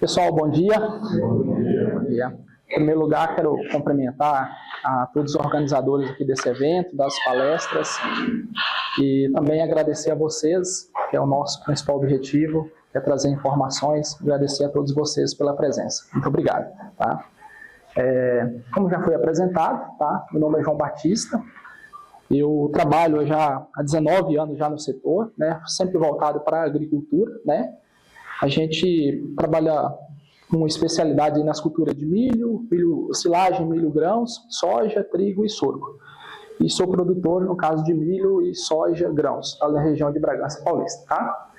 Pessoal, bom dia. Bom dia. Em primeiro lugar, quero cumprimentar a todos os organizadores aqui desse evento, das palestras, e também agradecer a vocês, que é o nosso principal objetivo, que é trazer informações, agradecer a todos vocês pela presença. Muito obrigado. Tá? Como já foi apresentado, tá? Meu nome é João Batista, eu trabalho já há 19 anos já no setor, né? Sempre voltado para a agricultura, né? A gente trabalha com especialidade nas culturas de milho, silagem, milho grãos, soja, trigo e sorgo. E sou produtor, no caso de milho e soja grãos, na região de Bragança Paulista. Tá?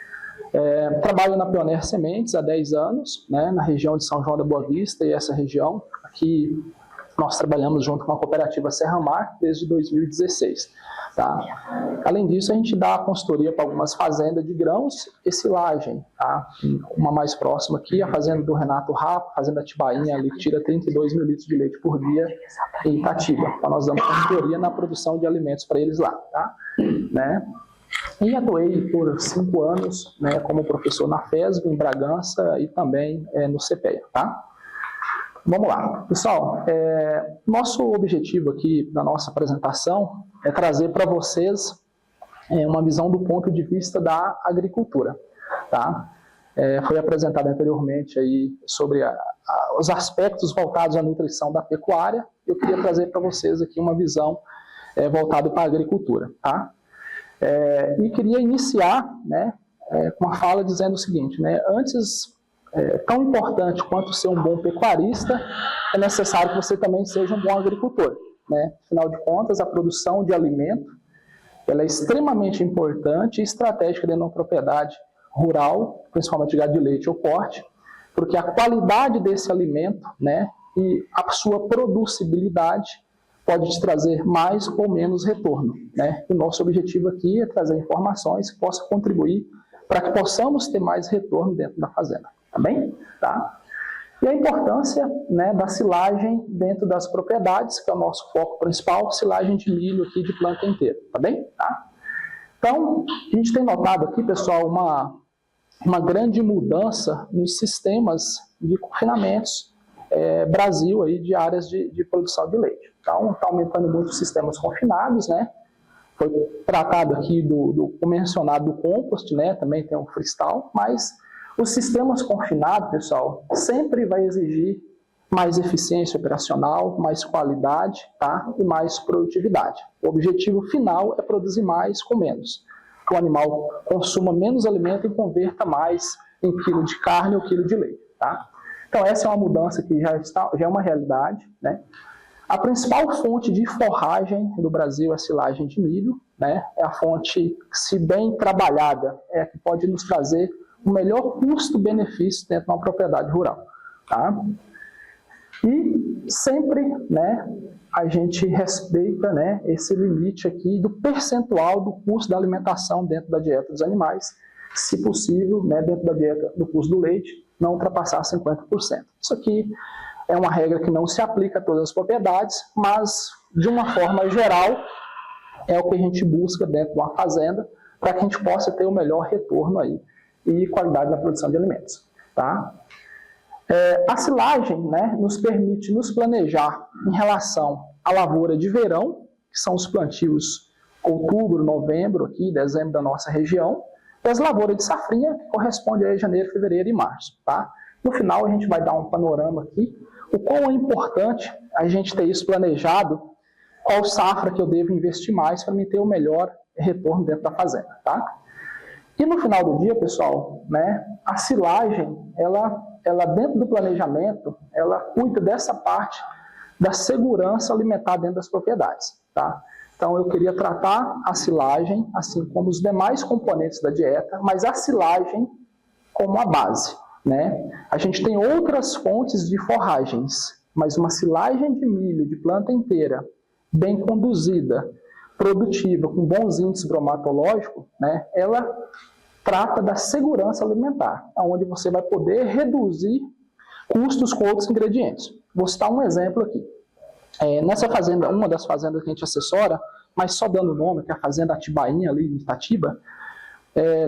Trabalho na Pioneer Sementes há 10 anos, né, na região de São João da Boa Vista e essa região. Aqui nós trabalhamos junto com a cooperativa Serra Mar desde 2016. Tá? Além disso, a gente dá consultoria para algumas fazendas de grãos e silagem. Tá? Uma mais próxima aqui, a fazenda do Renato Rapo, fazenda Tibainha, ali que tira 32 mil litros de leite por dia em Itatiba. Então, nós damos consultoria na produção de alimentos para eles lá. Tá? Né? E atuei por 5 anos, né, como professor na FESB, em Bragança e também no CPEA. Tá? Vamos lá. Pessoal, nosso objetivo aqui na nossa apresentação é trazer para vocês uma visão do ponto de vista da agricultura. Tá? Foi apresentado anteriormente aí sobre os aspectos voltados à nutrição da pecuária. Eu queria trazer para vocês aqui uma visão voltada para a agricultura. Tá? E queria iniciar, né, com uma fala dizendo o seguinte, né, antes... tão importante quanto ser um bom pecuarista, é necessário que você também seja um bom agricultor. Né? Afinal de contas, a produção de alimento ela é extremamente importante e estratégica dentro de uma propriedade rural, principalmente de gado de leite ou corte, porque a qualidade desse alimento, né, e a sua producibilidade pode te trazer mais ou menos retorno. Né? O nosso objetivo aqui é trazer informações que possam contribuir para que possamos ter mais retorno dentro da fazenda. Tá bem? Tá? E a importância, né, da silagem dentro das propriedades, que é o nosso foco principal, silagem de milho aqui de planta inteira. Tá bem? Tá? Então, a gente tem notado aqui, pessoal, uma grande mudança nos sistemas de confinamentos Brasil aí, de áreas de produção de leite. Então, está aumentando muito os sistemas confinados, né? Foi tratado aqui do mencionado do compost, né? Também tem um freestyle, mas os sistemas confinados, pessoal, sempre vai exigir mais eficiência operacional, mais qualidade, tá? E mais produtividade. O objetivo final é produzir mais com menos. Que o animal consuma menos alimento e converta mais em quilo de carne ou quilo de leite. Tá? Então essa é uma mudança que já é uma realidade. Né? A principal fonte de forragem do Brasil é a silagem de milho. Né? É a fonte, se bem trabalhada, é a que pode nos trazer o melhor custo-benefício dentro de uma propriedade rural. Tá? E sempre, né, a gente respeita, né, esse limite aqui do percentual do custo da alimentação dentro da dieta dos animais, se possível, né, dentro da dieta do custo do leite, não ultrapassar 50%. Isso aqui é uma regra que não se aplica a todas as propriedades, mas, de uma forma geral, é o que a gente busca dentro de uma fazenda para que a gente possa ter o melhor retorno aí e qualidade da produção de alimentos. Tá? A silagem, né, nos permite nos planejar em relação à lavoura de verão, que são os plantios outubro, novembro, aqui, dezembro da nossa região, e as lavouras de safrinha, que corresponde a janeiro, fevereiro e março. Tá? No final, a gente vai dar um panorama aqui, o quão é importante a gente ter isso planejado, qual safra que eu devo investir mais para me ter o melhor retorno dentro da fazenda. Tá? E no final do dia, pessoal, né, a silagem, ela dentro do planejamento, ela cuida dessa parte da segurança alimentar dentro das propriedades. Tá? Então, eu queria tratar a silagem, assim como os demais componentes da dieta, mas a silagem como a base. Né? A gente tem outras fontes de forragens, mas uma silagem de milho de planta inteira, bem conduzida, produtiva, com bons índices bromatológicos, né, ela trata da segurança alimentar, onde você vai poder reduzir custos com outros ingredientes. Vou citar um exemplo aqui. Nessa fazenda, uma das fazendas que a gente assessora, mas só dando o nome, que é a fazenda Tibainha, ali em Itatiba,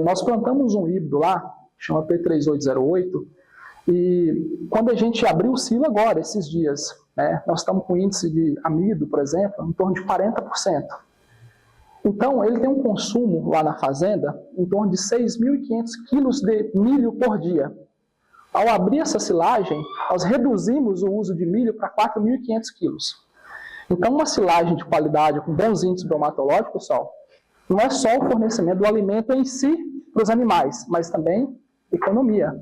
nós plantamos um híbrido lá, chama P3808, E quando a gente abriu o silo agora, esses dias, né, nós estamos com índice de amido, por exemplo, em torno de 40%. Então, ele tem um consumo lá na fazenda em torno de 6.500 quilos de milho por dia. Ao abrir essa silagem, nós reduzimos o uso de milho para 4.500 quilos. Então, uma silagem de qualidade com bons índices bromatológicos, pessoal, não é só o fornecimento do alimento em si para os animais, mas também economia.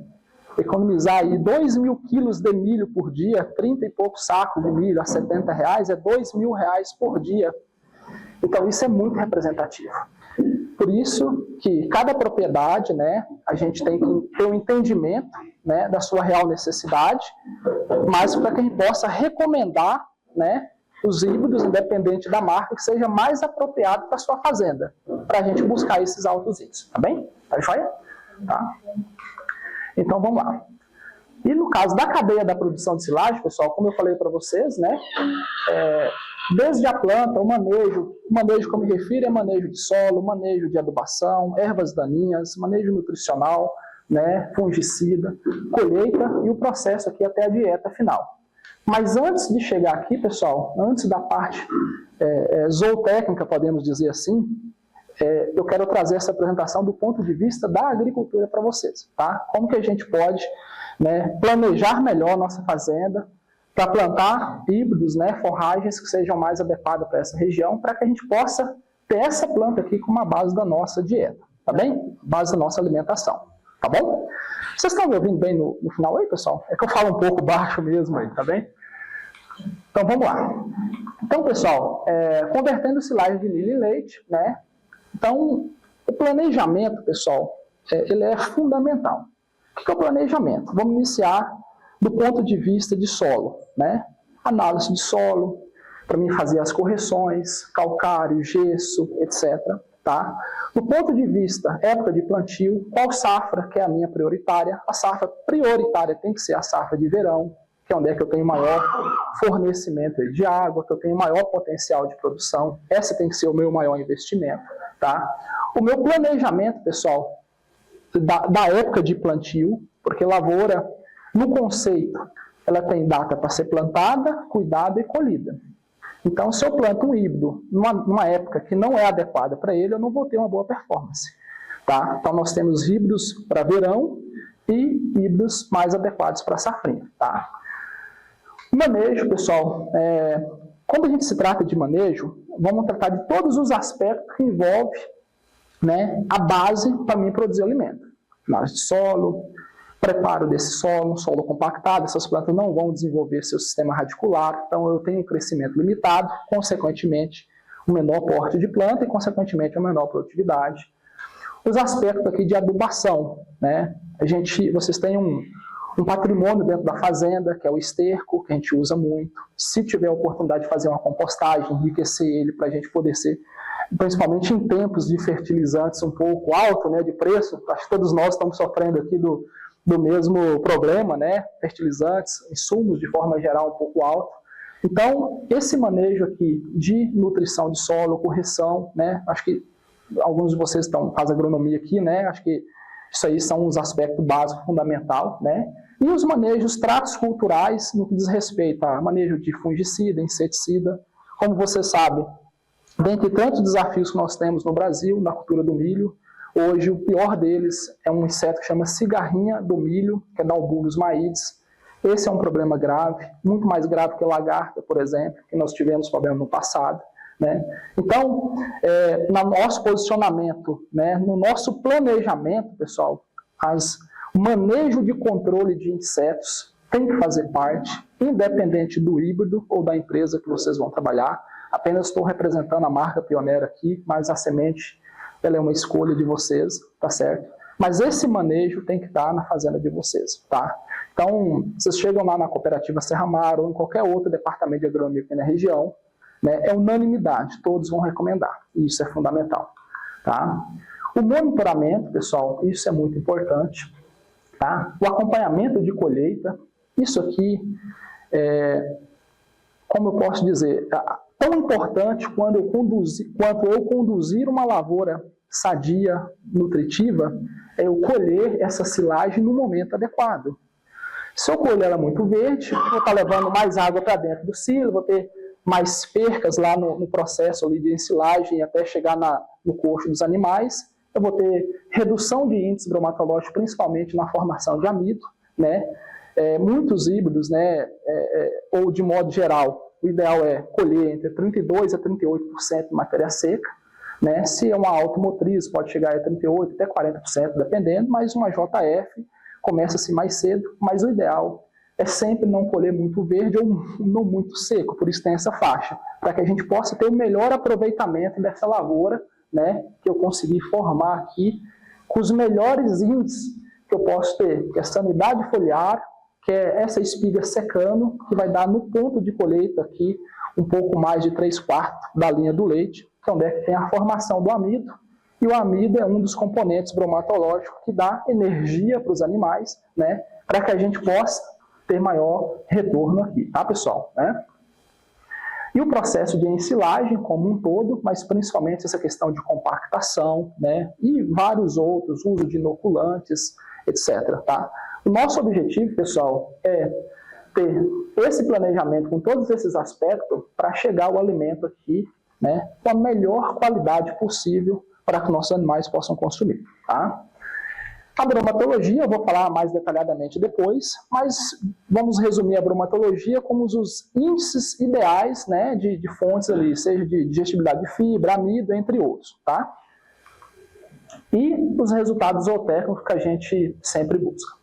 Economizar aí 2.000 quilos de milho por dia, 30 e poucos sacos de milho a R$70, é R$2.000 por dia. Então, isso é muito representativo. Por isso que cada propriedade, né, a gente tem que ter um entendimento, né, da sua real necessidade, mas para que a gente possa recomendar, né, os híbridos, independente da marca, que seja mais apropriado para a sua fazenda, para a gente buscar esses altos índices, tá bem? Tá joia? Tá. Então, vamos lá. E no caso da cadeia da produção de silagem, pessoal, como eu falei para vocês, né, desde a planta, o manejo que eu me refiro é manejo de solo, manejo de adubação, ervas daninhas, manejo nutricional, né, fungicida, colheita e o processo aqui até a dieta final. Mas antes de chegar aqui, pessoal, antes da parte zootécnica, podemos dizer assim, eu quero trazer essa apresentação do ponto de vista da agricultura para vocês, tá? Como que a gente pode, né, planejar melhor a nossa fazenda para plantar híbridos, né, forragens que sejam mais adequadas para essa região, para que a gente possa ter essa planta aqui como a base da nossa dieta, tá bem? Base da nossa alimentação, tá bom? Vocês estão me ouvindo bem no final aí, pessoal? É que eu falo um pouco baixo mesmo aí, tá bem? Então, vamos lá. Então, pessoal, convertendo silagem de milho em leite, né? Então, o planejamento, pessoal, ele é fundamental. O que é o planejamento? Vamos iniciar do ponto de vista de solo, né? Análise de solo, para mim fazer as correções, calcário, gesso, etc. Tá? Do ponto de vista época de plantio, qual safra que é a minha prioritária? A safra prioritária tem que ser a safra de verão, que é onde é que eu tenho maior fornecimento de água, que eu tenho maior potencial de produção. Essa tem que ser o meu maior investimento. Tá? O meu planejamento, pessoal, da época de plantio, porque lavoura, no conceito, ela tem data para ser plantada, cuidada e colhida. Então, se eu planto um híbrido numa época que não é adequada para ele, eu não vou ter uma boa performance. Tá? Então, nós temos híbridos para verão e híbridos mais adequados para safrinha. Tá? Manejo, pessoal, quando a gente se trata de manejo, vamos tratar de todos os aspectos que envolvem, né, a base para mim produzir alimento. Análise de solo, preparo desse solo, um solo compactado, essas plantas não vão desenvolver seu sistema radicular, então eu tenho um crescimento limitado, consequentemente, um menor porte de planta e, consequentemente, uma menor produtividade. Os aspectos aqui de adubação, né? Vocês têm um patrimônio dentro da fazenda, que é o esterco, que a gente usa muito. Se tiver a oportunidade de fazer uma compostagem, enriquecer ele para a gente poder ser, principalmente em tempos de fertilizantes um pouco alto, né, de preço, acho que todos nós estamos sofrendo aqui do mesmo problema, né, fertilizantes, insumos de forma geral um pouco alto. Então, esse manejo aqui de nutrição de solo, correção, né, acho que alguns de vocês fazem agronomia aqui, né, acho que isso aí são os aspectos básicos, fundamental, né? E os manejos, tratos culturais, no que diz respeito a manejo de fungicida, inseticida. Como você sabe, dentre tantos desafios que nós temos no Brasil, na cultura do milho, hoje o pior deles é um inseto que chama cigarrinha do milho, que é Dalbulus maides. Esse é um problema grave, muito mais grave que a lagarta, por exemplo, que nós tivemos problema no passado. Né? Então, no nosso posicionamento, né, no nosso planejamento, pessoal, o manejo de controle de insetos tem que fazer parte, independente do híbrido ou da empresa que vocês vão trabalhar. Apenas estou representando a marca pioneira aqui, mas a semente ela é uma escolha de vocês, tá certo? Mas esse manejo tem que estar na fazenda de vocês, tá? Então, vocês chegam lá na cooperativa Serra Mar ou em qualquer outro departamento de agronomia aqui na região, né, é unanimidade, todos vão recomendar, e isso é fundamental. Tá? O monitoramento, pessoal, isso é muito importante. Tá? O acompanhamento de colheita, isso aqui, como eu posso dizer, tão importante quanto eu conduzir uma lavoura sadia, nutritiva, é eu colher essa silagem no momento adequado. Se eu colher ela muito verde, vou estar levando mais água para dentro do silo, vou ter mais percas lá no processo ali de ensilagem até chegar no coxo dos animais. Eu vou ter redução de índice bromatológico, principalmente na formação de amido, né? Muitos híbridos, né, ou de modo geral, o ideal é colher entre 32% a 38% de matéria seca, né? Se é uma automotriz, pode chegar a 38% até 40%, dependendo, mas uma JF começa-se mais cedo, mas o ideal é sempre não colher muito verde ou não muito seco, por isso tem essa faixa, para que a gente possa ter o melhor aproveitamento dessa lavoura, né, que eu consegui formar aqui, com os melhores índices que eu posso ter, que é a sanidade foliar, que é essa espiga secando, que vai dar no ponto de colheita aqui, um pouco mais de 3/4 da linha do leite, que é onde tem a formação do amido, e o amido é um dos componentes bromatológicos que dá energia para os animais, né, para que a gente possa ter maior retorno aqui, tá, pessoal? Né? E o processo de ensilagem como um todo, mas principalmente essa questão de compactação, né, e vários outros, uso de inoculantes, etc. Tá? O nosso objetivo, pessoal, é ter esse planejamento com todos esses aspectos para chegar ao alimento aqui, né, com a melhor qualidade possível para que nossos animais possam consumir. Tá? A bromatologia, eu vou falar mais detalhadamente depois, mas vamos resumir a bromatologia como os índices ideais, né, de fontes ali, seja de digestibilidade de fibra, amido, entre outros, tá? E os resultados zootécnicos que a gente sempre busca.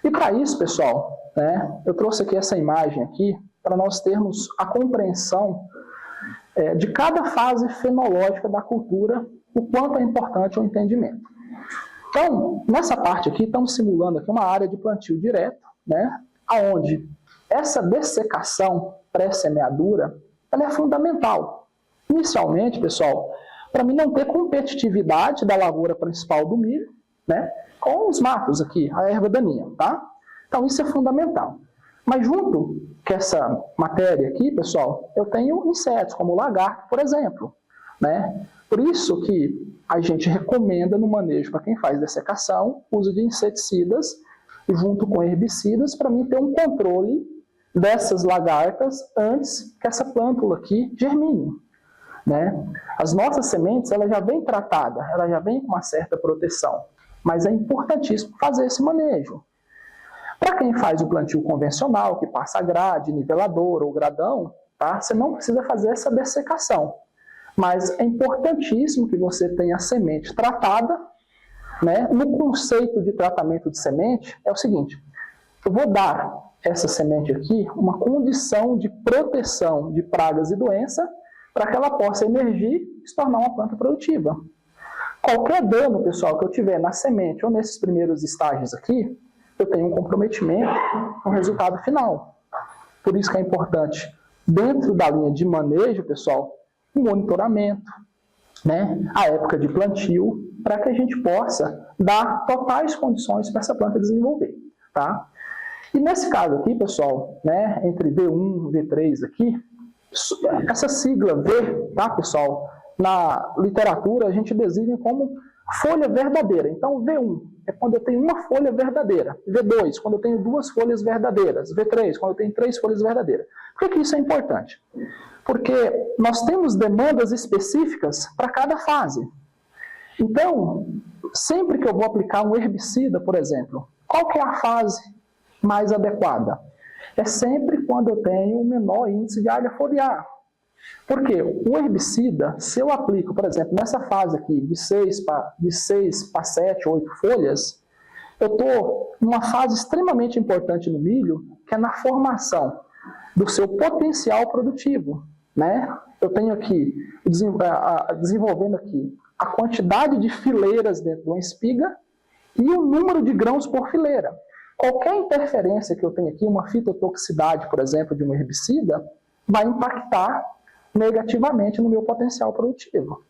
E para isso, pessoal, né, eu trouxe aqui essa imagem aqui para nós termos a compreensão de cada fase fenológica da cultura, o quanto é importante o entendimento. Então, nessa parte aqui, estamos simulando aqui uma área de plantio direto, né, onde essa dessecação pré-semeadura ela é fundamental. Inicialmente, pessoal, para mim não ter competitividade da lavoura principal do milho, né, com os matos aqui, a erva daninha, tá? Então, isso é fundamental. Mas junto com essa matéria aqui, pessoal, eu tenho insetos, como o lagarto, por exemplo, né? Por isso que a gente recomenda no manejo para quem faz dessecação, uso de inseticidas junto com herbicidas para mim ter um controle dessas lagartas antes que essa plântula aqui germine, né? As nossas sementes, ela já vem tratada, ela já vem com uma certa proteção, mas é importantíssimo fazer esse manejo. Para quem faz o plantio convencional, que passa grade, nivelador ou gradão, tá? Você não precisa fazer essa dessecação. Mas é importantíssimo que você tenha a semente tratada, né? No conceito de tratamento de semente, é o seguinte, eu vou dar essa semente aqui uma condição de proteção de pragas e doença para que ela possa emergir e se tornar uma planta produtiva. Qualquer dano, pessoal, que eu tiver na semente ou nesses primeiros estágios aqui, eu tenho um comprometimento com o resultado final. Por isso que é importante, dentro da linha de manejo, pessoal, o monitoramento, né, a época de plantio, para que a gente possa dar totais condições para essa planta desenvolver, tá? E nesse caso aqui, pessoal, né, entre V1 e V3 aqui, essa sigla V, tá, pessoal, na literatura a gente designa como folha verdadeira. Então, V1 é quando eu tenho uma folha verdadeira, V2 quando eu tenho 2 folhas verdadeiras, V3 quando eu tenho 3 folhas verdadeiras. Por que isso é importante? Porque nós temos demandas específicas para cada fase. Então, sempre que eu vou aplicar um herbicida, por exemplo, qual que é a fase mais adequada? É sempre quando eu tenho o menor índice de área foliar. Porque o herbicida, se eu aplico, por exemplo, nessa fase aqui, de 6 para 7, 8 folhas, eu estou numa fase extremamente importante no milho, que é na formação do seu potencial produtivo, né? Eu tenho aqui, desenvolvendo aqui, a quantidade de fileiras dentro de uma espiga e o número de grãos por fileira. Qualquer interferência que eu tenho aqui, uma fitotoxicidade, por exemplo, de um herbicida, vai impactar negativamente no meu potencial produtivo.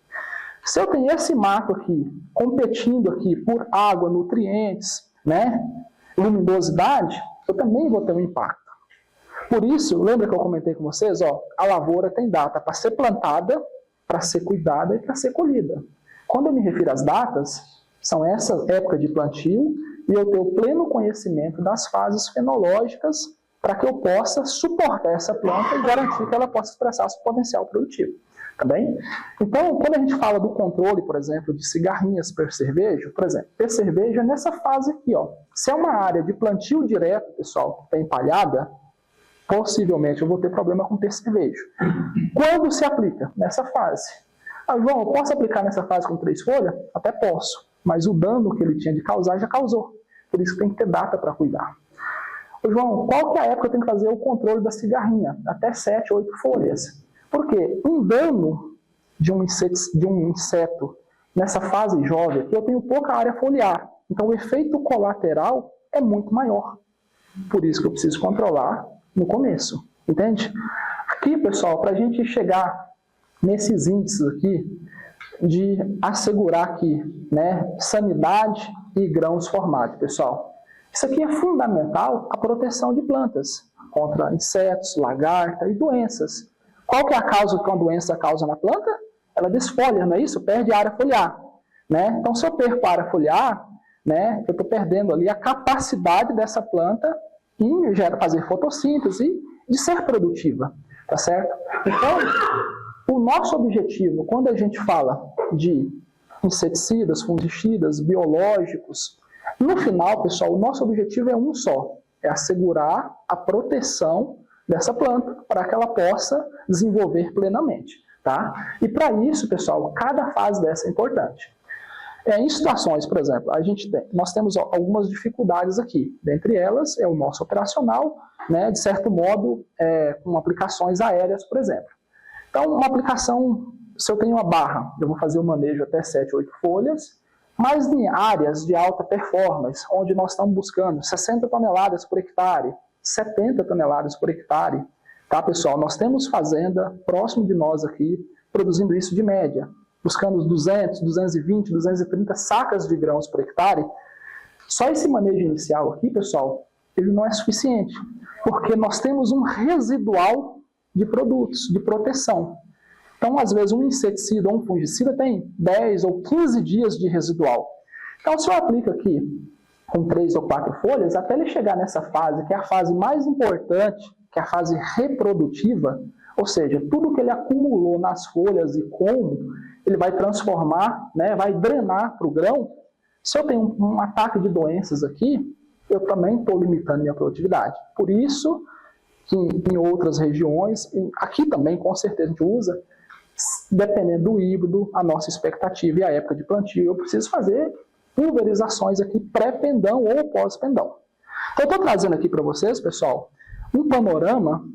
Se eu tenho esse mato aqui, competindo aqui por água, nutrientes, né, luminosidade, eu também vou ter um impacto. Por isso, lembra que eu comentei com vocês, ó, a lavoura tem data para ser plantada, para ser cuidada e para ser colhida. Quando eu me refiro às datas, são essa época de plantio e eu ter o pleno conhecimento das fases fenológicas para que eu possa suportar essa planta e garantir que ela possa expressar seu potencial produtivo. Tá bem? Então, quando a gente fala do controle, por exemplo, de cigarrinhas percevejo, por exemplo, percevejo é nessa fase aqui, ó. Se é uma área de plantio direto, pessoal, que está empalhada, possivelmente eu vou ter problema com percevejo. Quando se aplica? Nessa fase. Ah, João, eu posso aplicar nessa fase com 3 folhas? Até posso, mas o dano que ele tinha de causar já causou. Por isso que tem que ter data para cuidar. Ô, João, qual que é a época que eu tenho que fazer o controle da cigarrinha? Até 7, 8 folhas. Por quê? Um dano de um inseto nessa fase jovem aqui, eu tenho pouca área foliar. Então, o efeito colateral é muito maior. Por isso que eu preciso controlar no começo. Entende? Aqui, pessoal, para a gente chegar nesses índices aqui, de assegurar aqui, né, sanidade e grãos formados, pessoal. Isso aqui é fundamental a proteção de plantas contra insetos, lagarta e doenças. Qual que é a causa que uma doença causa na planta? Ela desfolha, não é isso? Perde área foliar. Né? Então, se eu perco a área foliar, né, eu estou perdendo ali a capacidade dessa planta em fazer fotossíntese e de ser produtiva. Tá certo? Então, o nosso objetivo, quando a gente fala de inseticidas, fungicidas, biológicos, no final, pessoal, o nosso objetivo é um só. É assegurar a proteção dessa planta para que ela possa desenvolver plenamente, tá? E para isso, pessoal, cada fase dessa é importante. Em situações, por exemplo, nós temos algumas dificuldades aqui. Dentre elas, é o nosso operacional, né, de certo modo, com aplicações aéreas, por exemplo. Então, uma aplicação, se eu tenho uma barra, eu vou fazer o manejo até 7, 8 folhas, mas em áreas de alta performance, onde nós estamos buscando 60 toneladas por hectare, 70 toneladas por hectare, tá, pessoal? Nós temos fazenda próximo de nós aqui, produzindo isso de média, buscando os 200, 220, 230 sacas de grãos por hectare. Só esse manejo inicial aqui, pessoal, ele não é suficiente, porque nós temos um residual de produtos, de proteção. Então, às vezes, um inseticida ou um fungicida tem 10 ou 15 dias de residual. Então, se eu aplico aqui com 3 ou 4 folhas, até ele chegar nessa fase, que é a fase mais importante, que é a fase reprodutiva, ou seja, tudo que ele acumulou nas folhas e como ele vai transformar, né, vai drenar para o grão. Se eu tenho um ataque de doenças aqui, eu também estou limitando minha produtividade. Por isso, que em outras regiões, aqui também com certeza a gente usa, dependendo do híbrido, a nossa expectativa e a época de plantio, eu preciso fazer pulverizações aqui pré-pendão ou pós-pendão. Então, eu estou trazendo aqui para vocês, pessoal, um panorama,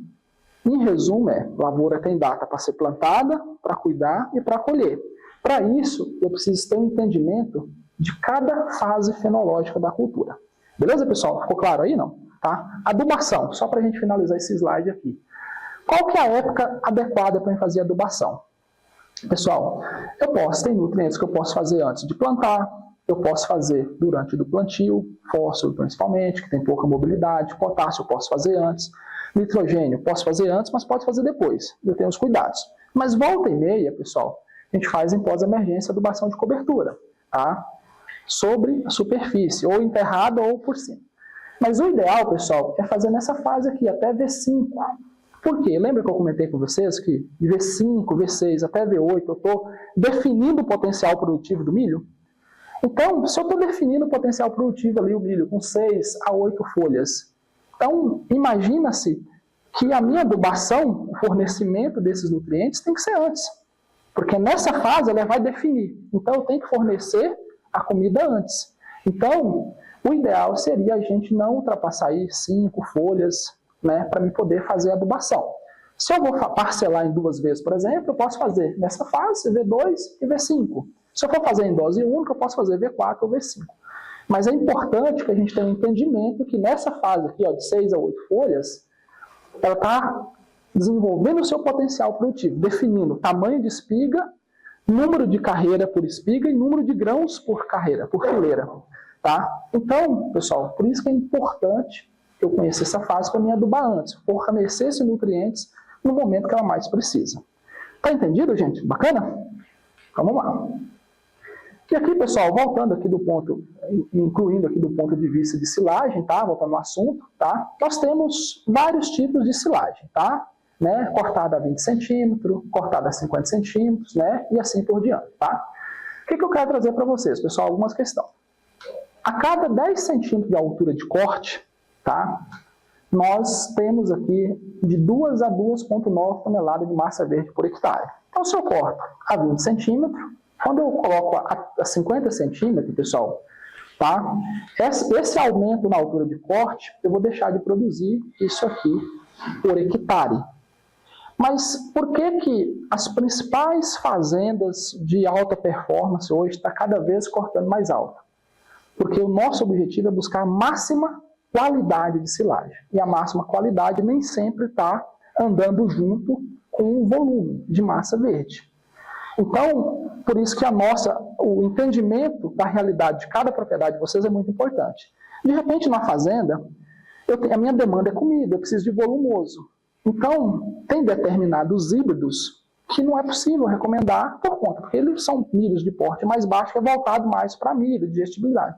em resumo, lavoura tem data para ser plantada, para cuidar e para colher. Para isso, eu preciso ter um entendimento de cada fase fenológica da cultura. Beleza, pessoal? Ficou claro aí, não? Tá? Adubação, só para a gente finalizar esse slide aqui. Qual que é a época adequada para fazer adubação? Pessoal, tem nutrientes que eu posso fazer antes de plantar, eu posso fazer durante o plantio, fósforo principalmente, que tem pouca mobilidade, potássio eu posso fazer antes, nitrogênio posso fazer antes, mas pode fazer depois, eu tenho os cuidados. Mas volta e meia, pessoal, a gente faz em pós-emergência adubação de cobertura, tá? Sobre a superfície, ou enterrada ou por cima. Mas o ideal, pessoal, é fazer nessa fase aqui, até V5. Por quê? Lembra que eu comentei com vocês que de V5, V6 até V8 eu estou definindo o potencial produtivo do milho? Então, se eu estou definindo o potencial produtivo ali, o milho, com 6 a 8 folhas, então imagina-se que a minha adubação, o fornecimento desses nutrientes tem que ser antes. Porque nessa fase ela vai definir. Então eu tenho que fornecer a comida antes. Então, o ideal seria a gente não ultrapassar aí 5 folhas, né, para me poder fazer a adubação. Se eu vou parcelar em 2 vezes, por exemplo, eu posso fazer nessa fase V2 e V5. Se eu for fazer em dose única, eu posso fazer V4 ou V5. Mas é importante que a gente tenha um entendimento que nessa fase aqui, ó, de 6 a 8 folhas, ela está desenvolvendo o seu potencial produtivo, definindo tamanho de espiga, número de carreira por espiga e número de grãos por carreira, por fileira. Tá? Então, pessoal, por isso que é importante eu conhecer essa fase para me adubar antes, fornecer esses nutrientes no momento que ela mais precisa. Tá entendido, gente? Bacana? Então, vamos lá. E aqui, pessoal, voltando aqui do ponto, incluindo aqui do ponto de vista de silagem, tá? Voltando no assunto, tá? Nós temos vários tipos de silagem, tá? Né? Cortada a 20 centímetros, cortada a 50 centímetros, né? E assim por diante, tá? O que eu quero trazer para vocês, pessoal? Algumas questões. A cada 10 centímetros de altura de corte, tá? Nós temos aqui de 2 a 2,9 toneladas de massa verde por hectare. Então, se eu corto a 20 centímetros, quando eu coloco a 50 centímetros, pessoal, tá? Esse aumento na altura de corte, eu vou deixar de produzir isso aqui por hectare. Mas por que as principais fazendas de alta performance hoje estão cada vez cortando mais alto? Porque o nosso objetivo é buscar a máxima qualidade de silagem. E a máxima qualidade nem sempre está andando junto com o volume de massa verde. Então, por isso que o entendimento da realidade de cada propriedade de vocês é muito importante. De repente, na fazenda, a minha demanda é comida, eu preciso de volumoso. Então, tem determinados híbridos que não é possível recomendar por conta, porque eles são milhos de porte mais baixo, que é voltado mais para milho, de digestibilidade.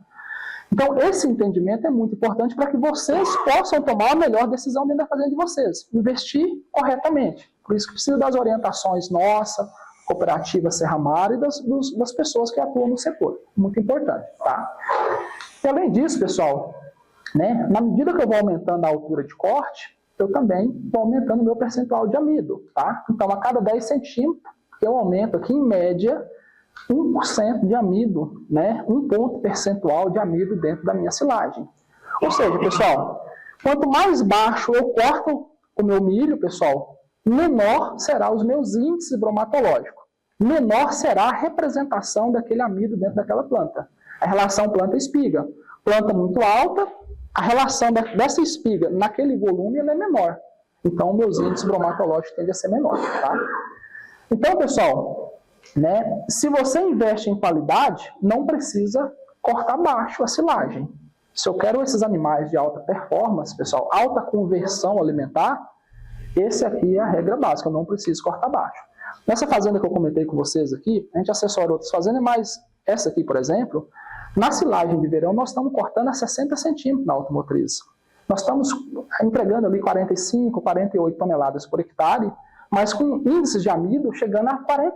Então, esse entendimento é muito importante para que vocês possam tomar a melhor decisão dentro da fazenda de vocês, investir corretamente. Por isso que precisa das orientações nossas, cooperativa Serra Mar e das pessoas que atuam no setor. Muito importante, tá? E além disso, pessoal, né, na medida que eu vou aumentando a altura de corte, eu também vou aumentando o meu percentual de amido, tá? Então, a cada 10 centímetros, eu aumento aqui, em média, 1% de amido, né? 1 ponto percentual de amido dentro da minha silagem. Ou seja, pessoal, quanto mais baixo eu corto o meu milho, pessoal, menor serão os meus índices bromatológicos. Menor será a representação daquele amido dentro daquela planta. A relação planta-espiga. Planta muito alta, a relação dessa espiga naquele volume ela é menor. Então, meus índices bromatológicos tendem a ser menores. Tá? Então, pessoal, né, se você investe em qualidade, não precisa cortar baixo a silagem. Se eu quero esses animais de alta performance, pessoal, alta conversão alimentar, esse aqui é a regra básica, eu não preciso cortar baixo. Nessa fazenda que eu comentei com vocês aqui, a gente assessora outras fazendas, mas essa aqui, por exemplo, na silagem de verão, nós estamos cortando a 60 centímetros na automotriz. Nós estamos entregando ali 45, 48 toneladas por hectare, mas com índices de amido chegando a 40%.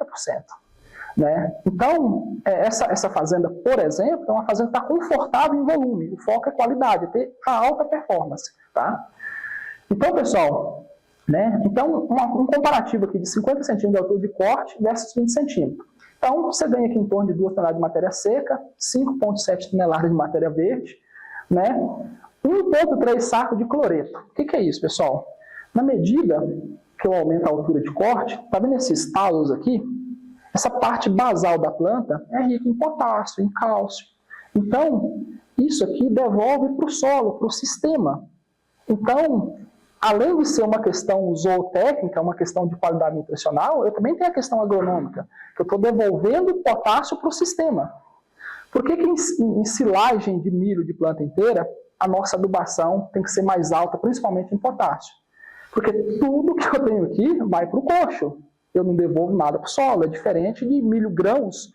Né? Então, essa fazenda, por exemplo, é uma fazenda que está confortável em volume. O foco é qualidade, é ter a alta performance. Tá? Então, pessoal, né? Então, um comparativo aqui de 50 centímetros de altura de corte versus 20 centímetros. Então, você ganha aqui em torno de 2 toneladas de matéria seca, 5,7 toneladas de matéria verde, né? 1,3 saco de cloreto. O que é isso, pessoal? Na medida que eu aumento a altura de corte, tá vendo esses talos aqui? Essa parte basal da planta é rica em potássio, em cálcio. Então, isso aqui devolve para o solo, para o sistema. Então, além de ser uma questão zootécnica, uma questão de qualidade nutricional, eu também tenho a questão agronômica, que eu estou devolvendo potássio para o sistema. Por que em silagem de milho de planta inteira, a nossa adubação tem que ser mais alta, principalmente em potássio? Porque tudo que eu tenho aqui vai para o coxo. Eu não devolvo nada para o solo. É diferente de milho grãos,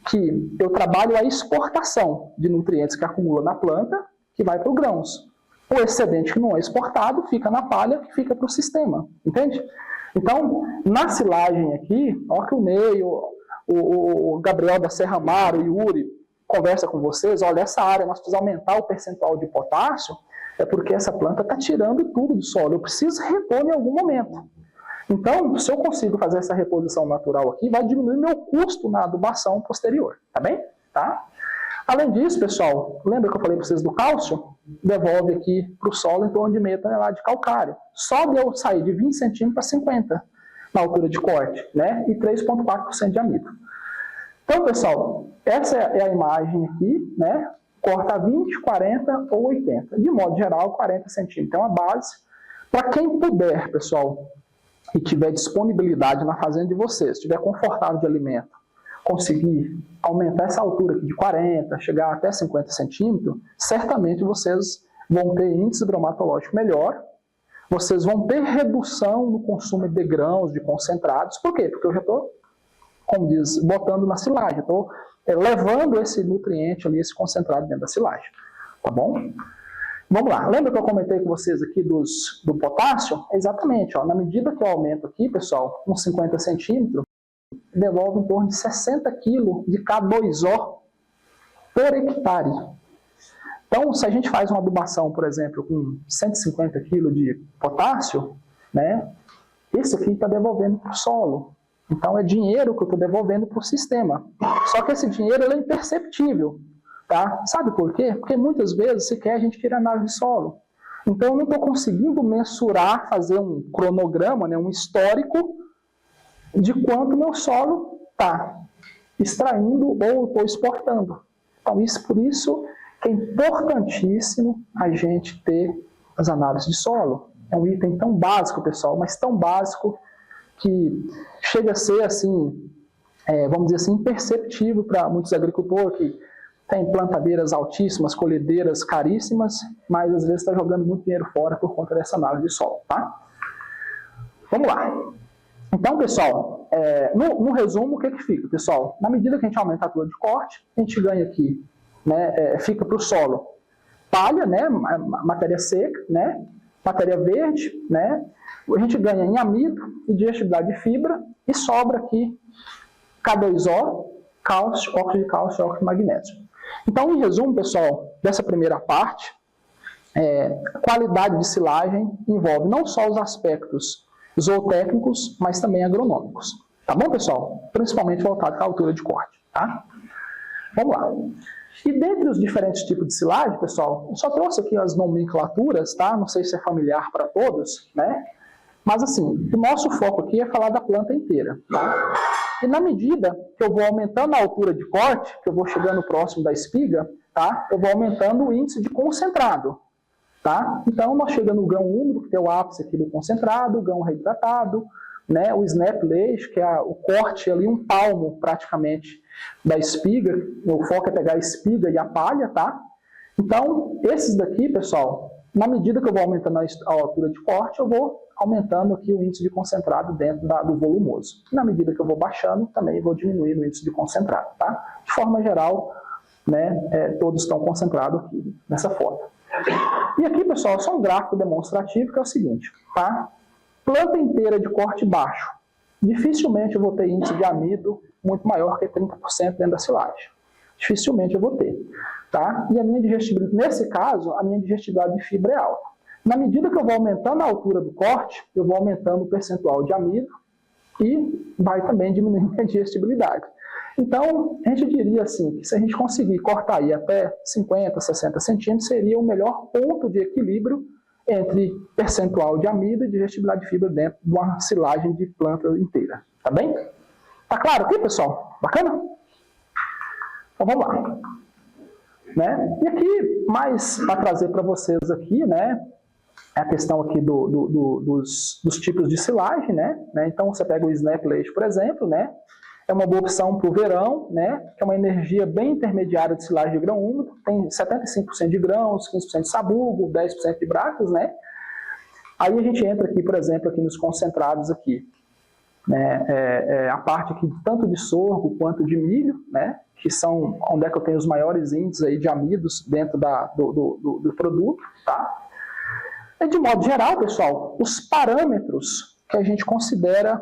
que eu trabalho a exportação de nutrientes que acumula na planta, que vai para os grãos. O excedente que não é exportado fica na palha, que fica para o sistema, entende? Então, na silagem aqui, ó que o Ney, o Gabriel da Serra Mar, o Yuri, conversa com vocês, olha, essa área nós precisamos aumentar o percentual de potássio, é porque essa planta está tirando tudo do solo, eu preciso repor em algum momento. Então, se eu consigo fazer essa reposição natural aqui, vai diminuir meu custo na adubação posterior, tá bem? Tá? Além disso, pessoal, lembra que eu falei para vocês do cálcio? Devolve aqui para o solo em torno de meia tonelada de calcário. Só de eu sair de 20 centímetros para 50 na altura de corte, né? E 3,4% de amido. Então, pessoal, essa é a imagem aqui, né? Corta 20, 40 ou 80. De modo geral, 40 centímetros. É uma base. Para quem puder, pessoal, e tiver disponibilidade na fazenda de vocês, estiver confortável de alimento, conseguir aumentar essa altura aqui de 40, chegar até 50 centímetros, certamente vocês vão ter índice bromatológico melhor, vocês vão ter redução no consumo de grãos, de concentrados. Por quê? Porque eu já estou como diz, botando na silagem. Estou levando esse nutriente ali, esse concentrado dentro da silagem. Tá bom? Vamos lá. Lembra que eu comentei com vocês aqui do potássio? Exatamente. Ó, na medida que eu aumento aqui, pessoal, uns 50 centímetros, devolve em torno de 60 kg de K2O por hectare. Então, se a gente faz uma adubação, por exemplo, com 150 kg de potássio, né, esse aqui está devolvendo para o solo. Então, é dinheiro que eu estou devolvendo para o sistema. Só que esse dinheiro ele é imperceptível. Tá? Sabe por quê? Porque muitas vezes sequer a gente tira análise de solo. Então, eu não estou conseguindo mensurar, fazer um cronograma, né, um histórico de quanto meu solo está extraindo ou estou exportando. Então, por isso que é importantíssimo a gente ter as análises de solo. É um item tão básico, pessoal, mas tão básico que chega a ser, assim, vamos dizer assim, imperceptível para muitos agricultores que tem plantadeiras altíssimas, colhedeiras caríssimas, mas às vezes está jogando muito dinheiro fora por conta dessa análise de solo, tá? Vamos lá. Então, pessoal, no resumo, o que fica, pessoal? Na medida que a gente aumenta a altura de corte, a gente ganha aqui, né, fica para o solo palha, né, matéria seca, né, matéria verde, né, a gente ganha em amido e digestibilidade de fibra e sobra aqui K2O, cálcio, óxido de cálcio e óxido de magnésio. Então, em resumo, pessoal, dessa primeira parte, qualidade de silagem envolve não só os aspectos zootécnicos, mas também agronômicos. Tá bom, pessoal? Principalmente voltado para a altura de corte, tá? Vamos lá. E dentre os diferentes tipos de silagem, pessoal, eu só trouxe aqui as nomenclaturas, tá? Não sei se é familiar para todos, né? Mas, assim, o nosso foco aqui é falar da planta inteira, tá? E na medida que eu vou aumentando a altura de corte, que eu vou chegando próximo da espiga, tá? Eu vou aumentando o índice de concentrado, tá? Então, nós chegamos no grão úmido, que tem o ápice aqui do concentrado, o grão reidratado, né? O snap leite, que é o corte ali, um palmo praticamente da espiga. O foco é pegar a espiga e a palha, tá? Então, esses daqui, pessoal, na medida que eu vou aumentando a altura de corte, eu vou aumentando aqui o índice de concentrado dentro do volumoso. Na medida que eu vou baixando, também vou diminuindo o índice de concentrado, tá? De forma geral, né, todos estão concentrados aqui, nessa foto. E aqui, pessoal, só um gráfico demonstrativo, que é o seguinte, tá? Planta inteira de corte baixo. Dificilmente eu vou ter índice de amido muito maior que 30% dentro da silagem. Dificilmente eu vou ter, tá? E a minha digestibilidade, nesse caso, a minha digestibilidade de fibra é alta. Na medida que eu vou aumentando a altura do corte, eu vou aumentando o percentual de amido e vai também diminuindo a digestibilidade. Então, a gente diria assim, que se a gente conseguir cortar aí até 50, 60 centímetros, seria o melhor ponto de equilíbrio entre percentual de amido e digestibilidade de fibra dentro de uma silagem de planta inteira. Tá bem? Tá claro aqui, pessoal? Bacana? Então, vamos lá. Né? E aqui, mais para trazer para vocês aqui, né, a questão aqui dos tipos de silagem, né? Então, você pega o snap leite, por exemplo, né? É uma boa opção para o verão, né? Que é uma energia bem intermediária de silagem de grão úmido, tem 75% de grãos, 15% de sabugo, 10% de bracas, né? Aí a gente entra aqui, por exemplo, aqui nos concentrados aqui, né? A parte aqui tanto de sorgo quanto de milho, né? Que são onde é que eu tenho os maiores índices aí de amidos dentro do produto, tá? E de modo geral, pessoal, os parâmetros que a gente considera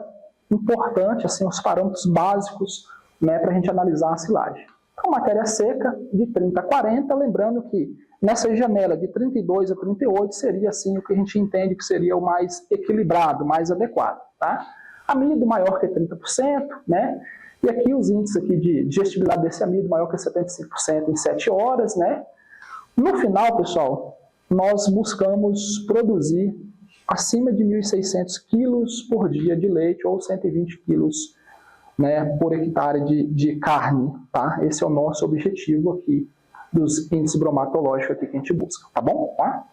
importante, assim, os parâmetros básicos, né, para a gente analisar a silagem. Então, matéria seca de 30 a 40, lembrando que nessa janela de 32 a 38 seria assim o que a gente entende que seria o mais equilibrado, mais adequado, tá? Amido maior que 30%, né? E aqui os índices aqui de digestibilidade desse amido maior que 75% em 7 horas, né? No final, pessoal, nós buscamos produzir acima de 1.600 quilos por dia de leite ou 120 quilos, né, por hectare de carne, tá? Esse é o nosso objetivo aqui dos índices bromatológicos aqui que a gente busca, tá bom? Tá?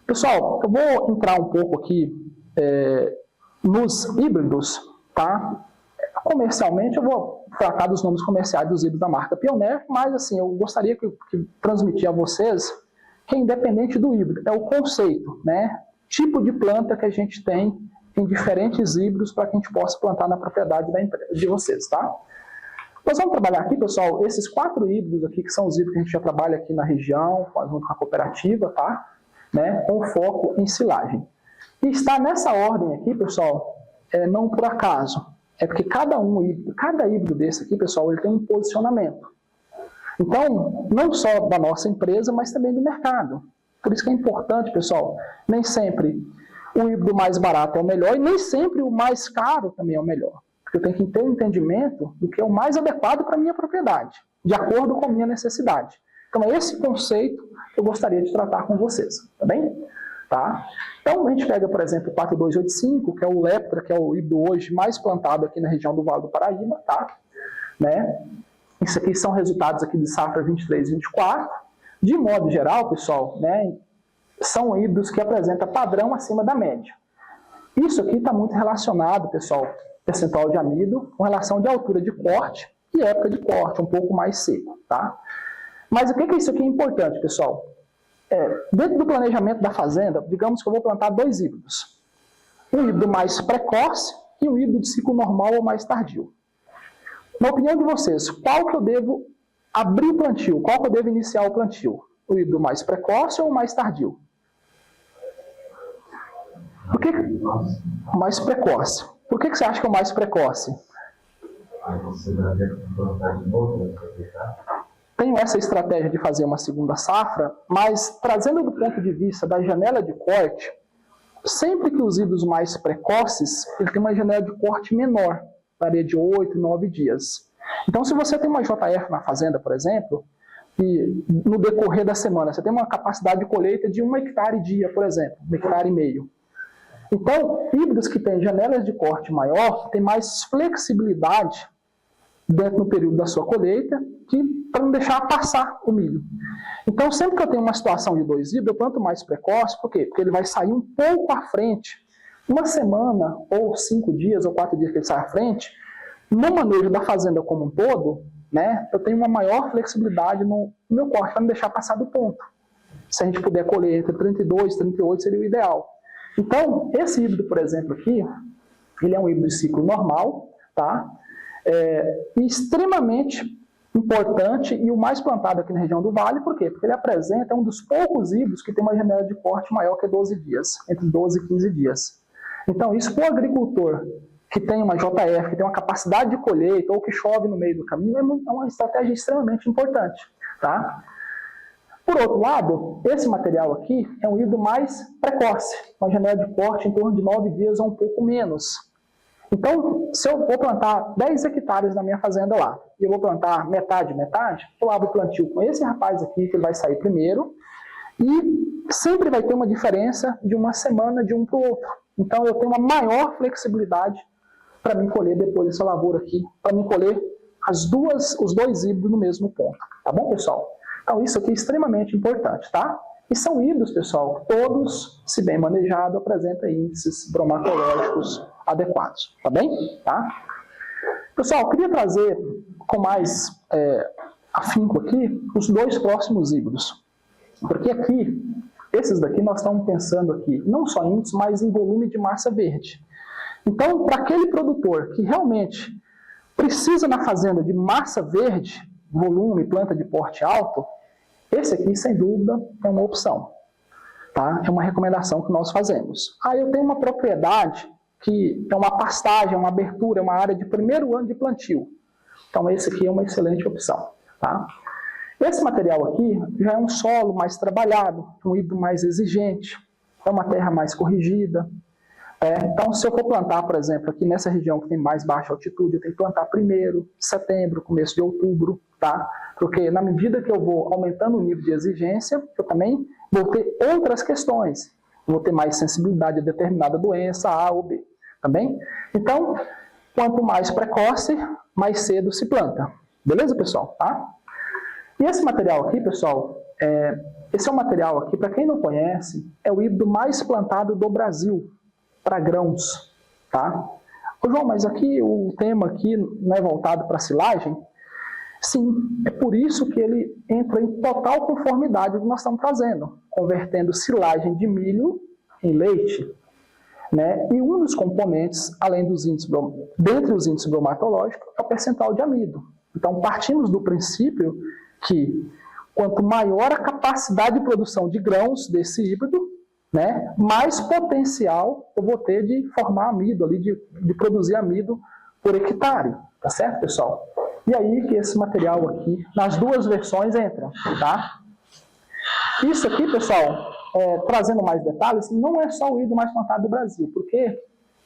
Pessoal, eu vou entrar um pouco aqui nos híbridos, tá? Comercialmente, eu vou tratar dos nomes comerciais dos híbridos da marca Pioneer, mas assim, eu gostaria que transmitir a vocês que é independente do híbrido, é o conceito, né? Tipo de planta que a gente tem em diferentes híbridos para que a gente possa plantar na propriedade da empresa, de vocês, tá? Nós vamos trabalhar aqui, pessoal, esses 4 híbridos aqui, que são os híbridos que a gente já trabalha aqui na região, junto com a cooperativa, tá? Né? Com foco em silagem. E está nessa ordem aqui, pessoal, não por acaso. É porque cada híbrido desse aqui, pessoal, ele tem um posicionamento. Então, não só da nossa empresa, mas também do mercado. Por isso que é importante, pessoal, nem sempre o híbrido mais barato é o melhor e nem sempre o mais caro também é o melhor. Porque eu tenho que ter um entendimento do que é o mais adequado para a minha propriedade, de acordo com a minha necessidade. Então, é esse conceito que eu gostaria de tratar com vocês, tá bem? Tá? Então, a gente pega, por exemplo, o 4285, que é o Leptra, que é o híbrido hoje mais plantado aqui na região do Vale do Paraíba, tá? Né? Isso aqui são resultados aqui de safra 23 e 24. De modo geral, pessoal, né, são híbridos que apresentam padrão acima da média. Isso aqui está muito relacionado, pessoal, percentual de amido, com relação de altura de corte e época de corte, um pouco mais seco, tá? Mas o que isso aqui é importante, pessoal? Dentro do planejamento da fazenda, digamos que eu vou plantar 2 híbridos. Um híbrido mais precoce e um híbrido de ciclo normal ou mais tardio. Na opinião de vocês, qual que eu devo abrir o plantio? Qual que eu devo iniciar o plantio? O híbrido mais precoce ou mais tardio? Por que mais precoce? Por que você acha que é o mais precoce? Tenho essa estratégia de fazer uma segunda safra, mas trazendo do ponto de vista da janela de corte, sempre que os híbridos mais precoces, ele tem uma janela de corte menor, varia de 8, 9 dias. Então, se você tem uma JF na fazenda, por exemplo, e no decorrer da semana você tem uma capacidade de colheita de 1 hectare dia, por exemplo, 1,5 hectares. Então, híbridos que têm janelas de corte maior têm mais flexibilidade dentro do período da sua colheita, para não deixar passar o milho. Então, sempre que eu tenho uma situação de 2 híbridos, eu planto mais precoce, por quê? Porque ele vai sair um pouco à frente, uma semana, ou 5 dias, ou 4 dias que ele sai à frente, no manejo da fazenda como um todo, né, eu tenho uma maior flexibilidade no meu corte, para não deixar passar do ponto. Se a gente puder colher entre 32 e 38, seria o ideal. Então, esse híbrido, por exemplo, aqui, ele é um híbrido de ciclo normal, tá? Extremamente importante e o mais plantado aqui na região do Vale, por quê? Porque ele apresenta um dos poucos híbridos que tem uma janela de corte maior que 12 dias, entre 12 e 15 dias. Então, isso para o agricultor que tem uma JF, que tem uma capacidade de colheita ou que chove no meio do caminho, é uma estratégia extremamente importante, tá? Por outro lado, esse material aqui é um híbrido mais precoce, uma janela de corte em torno de 9 dias ou um pouco menos. Então, se eu vou plantar 10 hectares na minha fazenda lá, e eu vou plantar metade, eu abro o plantio com esse rapaz aqui, que ele vai sair primeiro, e sempre vai ter uma diferença de uma semana de um para o outro. Então, eu tenho uma maior flexibilidade para mim colher depois dessa lavoura aqui, para mim colher os 2 híbridos no mesmo ponto. Tá bom, pessoal? Então, isso aqui é extremamente importante, tá? E são híbridos, pessoal, todos, se bem manejados, apresentam índices bromatológicos adequados, tá bem? Tá? Pessoal, eu queria trazer com mais afinco aqui os 2 próximos híbridos. Porque aqui, esses daqui nós estamos pensando aqui, não só em índices, mas em volume de massa verde. Então, para aquele produtor que realmente precisa na fazenda de massa verde, volume, planta de porte alto, esse aqui, sem dúvida, é uma opção. Tá? É uma recomendação que nós fazemos. Aí eu tenho uma propriedade que é uma pastagem, uma abertura, uma área de primeiro ano de plantio. Então, esse aqui é uma excelente opção. Tá? Esse material aqui já é um solo mais trabalhado, um híbrido mais exigente, é uma terra mais corrigida. Então, se eu for plantar, por exemplo, aqui nessa região que tem mais baixa altitude, eu tenho que plantar primeiro, de setembro, começo de outubro, tá? Porque na medida que eu vou aumentando o nível de exigência, eu também vou ter outras questões. Vou ter mais sensibilidade a determinada doença, A ou B, tá bem? Então, quanto mais precoce, mais cedo se planta. Beleza, pessoal? Tá? E esse material aqui, pessoal, esse é um material aqui, para quem não conhece, é o híbrido mais plantado do Brasil, para grãos, tá? Ô, João, mas aqui o tema aqui não é voltado para silagem? Sim, é por isso que ele entra em total conformidade com o que nós estamos fazendo, convertendo silagem de milho em leite. né? E um dos componentes, além dos índices, dentre os índices bromatológicos, é o percentual de amido. Então, partimos do princípio que quanto maior a capacidade de produção de grãos desse híbrido, né, mais potencial eu vou ter de formar amido, ali, de produzir amido por hectare. Tá certo, pessoal? E aí que esse material aqui, nas duas versões, entra. Tá? Isso aqui, pessoal, trazendo mais detalhes, não é só o híbrido mais plantado do Brasil, porque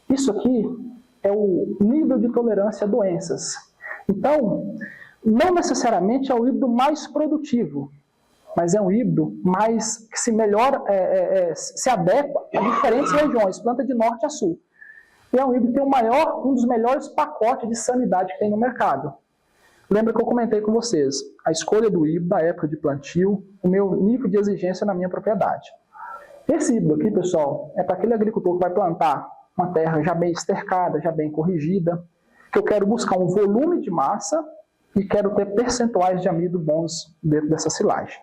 isso aqui é o nível de tolerância a doenças. Então, não necessariamente é o híbrido mais produtivo, mas é um híbrido mais que se melhora, se adequa a diferentes regiões, planta de norte a sul. E é um híbrido que tem um dos melhores pacotes de sanidade que tem no mercado. Lembra que eu comentei com vocês a escolha do híbrido, a época de plantio, o meu nível de exigência na minha propriedade. Esse híbrido aqui, pessoal, é para aquele agricultor que vai plantar uma terra já bem estercada, já bem corrigida, que eu quero buscar um volume de massa e quero ter percentuais de amido bons dentro dessa silagem.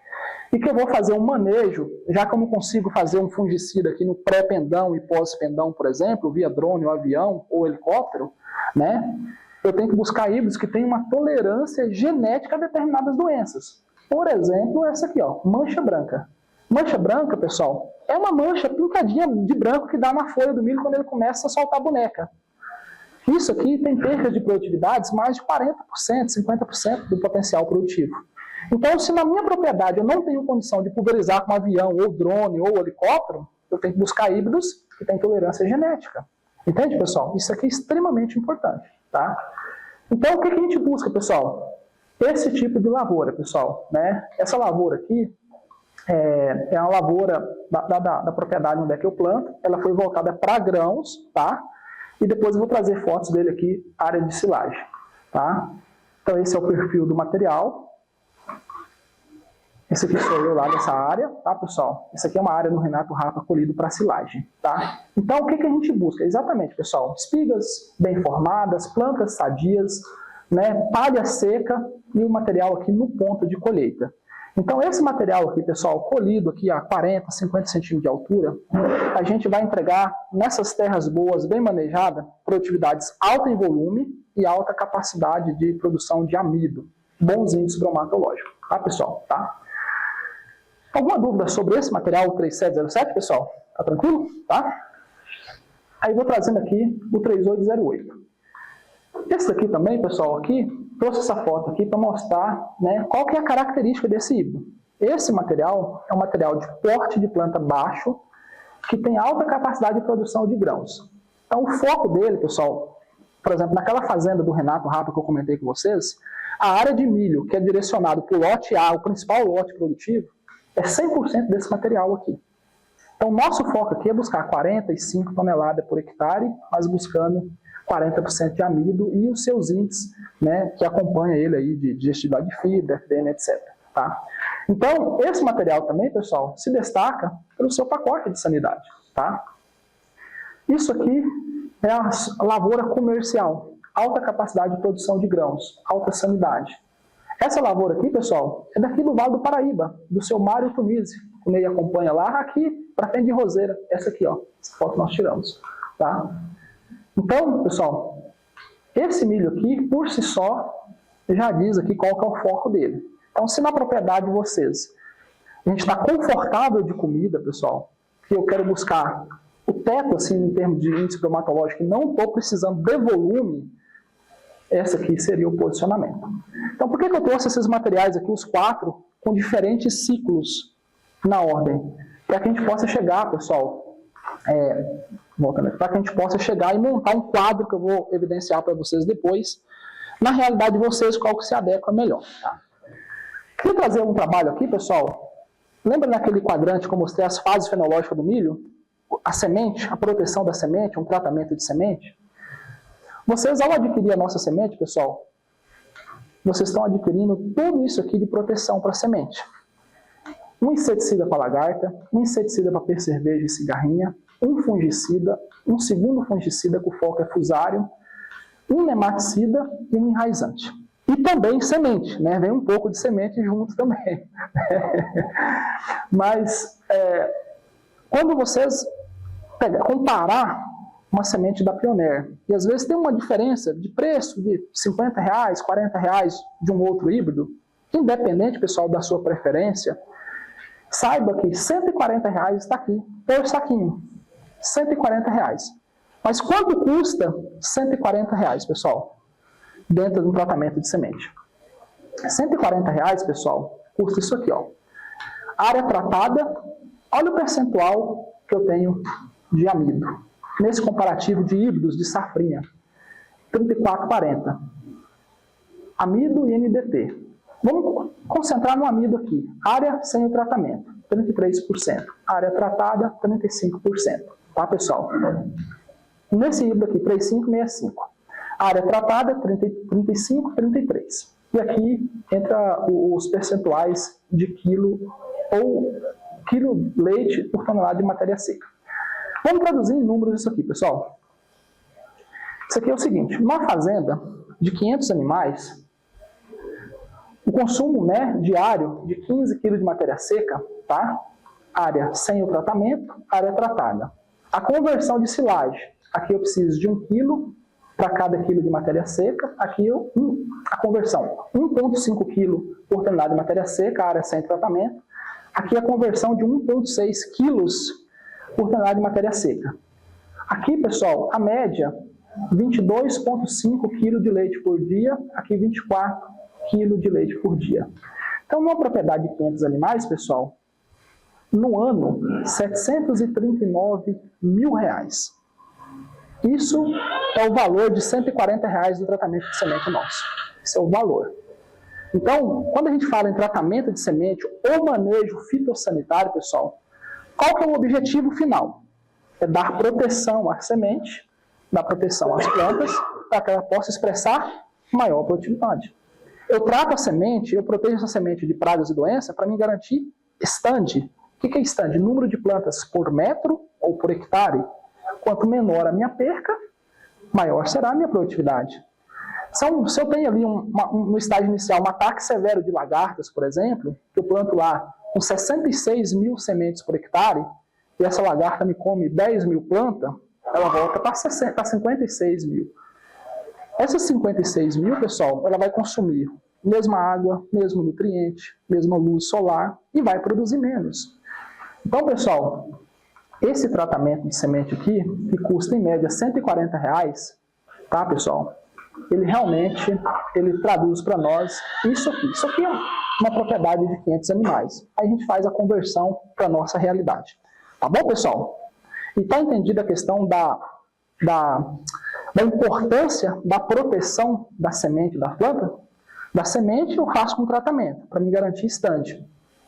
E que eu vou fazer um manejo, já que eu não consigo fazer um fungicida aqui no pré-pendão e pós-pendão, por exemplo, via drone, ou avião, ou helicóptero, né? Eu tenho que buscar híbridos que têm uma tolerância genética a determinadas doenças. Por exemplo, essa aqui, ó, mancha branca. Mancha branca, pessoal, é uma mancha pintadinha de branco que dá na folha do milho quando ele começa a soltar a boneca. Isso aqui tem perda de produtividades mais de 40%, 50% do potencial produtivo. Então, se na minha propriedade eu não tenho condição de pulverizar com um avião, ou drone, ou helicóptero, eu tenho que buscar híbridos que têm tolerância genética. Entende, pessoal? Isso aqui é extremamente importante. Tá? Então, o que a gente busca, pessoal? Esse tipo de lavoura, pessoal. Né? Essa lavoura aqui é uma lavoura da propriedade onde é que eu planto. Ela foi voltada para grãos, tá? E depois eu vou trazer fotos dele aqui, área de silagem. Tá? Então, esse é o perfil do material. Esse aqui sou eu lá dessa área, tá, pessoal? Essa aqui é uma área no Renato Rapa colhido para silagem, tá? Então, o que a gente busca? Exatamente, pessoal, espigas bem formadas, plantas sadias, né, palha seca e o material aqui no ponto de colheita. Então, esse material aqui, pessoal, colhido aqui a 40, 50 centímetros de altura, a gente vai entregar nessas terras boas, bem manejadas, produtividades alta em volume e alta capacidade de produção de amido, bons índices bromatológicos, tá, pessoal? Tá? Alguma dúvida sobre esse material 3707, pessoal? Tá tranquilo? Tá? Aí vou trazendo aqui o 3808. Esse aqui também, pessoal, aqui, trouxe essa foto aqui para mostrar, né, qual que é a característica desse híbrido. Esse material é um material de porte de planta baixo, que tem alta capacidade de produção de grãos. Então, o foco dele, pessoal, por exemplo, naquela fazenda do Renato Rapa que eu comentei com vocês, a área de milho, que é direcionado para o lote A, o principal lote produtivo, é 100% desse material aqui. Então, nosso foco aqui é buscar 45 toneladas por hectare, mas buscando 40% de amido e os seus índices, né, que acompanham ele aí de digestibilidade de fibra, FDN, etc. Tá? Então, esse material também, pessoal, se destaca pelo seu pacote de sanidade. Tá? Isso aqui é a lavoura comercial, alta capacidade de produção de grãos, alta sanidade. Essa lavoura aqui, pessoal, é daqui do Vale do Paraíba, do seu Mário Tunisi, que o Ney acompanha lá, aqui para frente de Roseira, essa aqui, ó, essa foto nós tiramos, tá? Então, pessoal, esse milho aqui, por si só, já diz aqui qual que é o foco dele. Então, se na propriedade de vocês, a gente está confortável de comida, pessoal, que eu quero buscar o teto, assim, em termos de índice bromatológico, e não estou precisando de volume, esse aqui seria o posicionamento. Então, por que eu trouxe esses materiais aqui, os 4, com diferentes ciclos na ordem? Para que a gente possa chegar, pessoal, para que a gente possa chegar e montar um quadro que eu vou evidenciar para vocês depois, na realidade de vocês, qual que se adequa melhor. Tá? Queria trazer um trabalho aqui, pessoal. Lembra naquele quadrante que eu mostrei as fases fenológicas do milho? A semente, a proteção da semente, um tratamento de semente? Vocês, ao adquirir a nossa semente, pessoal, vocês estão adquirindo tudo isso aqui de proteção para a semente. Um inseticida para lagarta, um inseticida para percevejo e cigarrinha, um fungicida, um segundo fungicida que o foco é fusário, um nematicida e um enraizante. E também semente, né? Vem um pouco de semente junto também. Mas, quando vocês comparar uma semente da Pioneer, e às vezes tem uma diferença de preço de R$50, R$40 de um outro híbrido, independente, pessoal, da sua preferência, saiba que R$140 está aqui, por saquinho, R$140. Mas quanto custa R$140, pessoal, dentro de um tratamento de semente? R$140, pessoal, custa isso aqui, ó. Área tratada, olha o percentual que eu tenho de amido. Nesse comparativo de híbridos de safrinha, 34,40. Amido e NDT. Vamos concentrar no amido aqui. Área sem o tratamento, 33%. Área tratada, 35%. Tá, pessoal? Nesse híbrido aqui, 3565. Área tratada, 35, 33. E aqui entra os percentuais de quilo ou quilo leite por tonelada de matéria seca. Vamos traduzir em números isso aqui, pessoal. Isso aqui é o seguinte, numa fazenda de 500 animais, o consumo, né, diário de 15 kg de matéria seca, tá? Área sem o tratamento, área tratada. A conversão de silagem, aqui eu preciso de 1 kg para cada quilo de matéria seca, aqui a conversão, 1,5 kg por tonelada de matéria seca, área sem tratamento, aqui a conversão de 1,6 kg por tonelada de matéria seca. Aqui, pessoal, a média, 22,5 kg de leite por dia, aqui 24 kg de leite por dia. Então, numa propriedade de 500 animais, pessoal, no ano, R$739 mil. Isso é o valor de R$140 do tratamento de semente nosso. Esse é o valor. Então, quando a gente fala em tratamento de semente ou manejo fitossanitário, pessoal, qual que é o objetivo final? É dar proteção à semente, dar proteção às plantas, para que ela possa expressar maior produtividade. Eu trato a semente, eu protejo essa semente de pragas e doenças para me garantir stand. O que é stand? Número de plantas por metro ou por hectare. Quanto menor a minha perca, maior será a minha produtividade. Se eu tenho ali no estágio inicial um ataque severo de lagartas, por exemplo, que eu planto lá com 66 mil sementes por hectare, e essa lagarta me come 10 mil plantas, ela volta para 56 mil. Essas 56 mil, pessoal, ela vai consumir mesma água, mesmo nutriente, mesma luz solar e vai produzir menos. Então, pessoal, esse tratamento de semente aqui, que custa em média R$140, tá, pessoal? Ele realmente, ele traduz para nós isso aqui. Isso aqui é uma propriedade de 500 animais. Aí a gente faz a conversão para a nossa realidade. Tá bom, pessoal? E está entendida a questão da importância da proteção da semente da planta? Da semente eu faço com tratamento, para me garantir stand.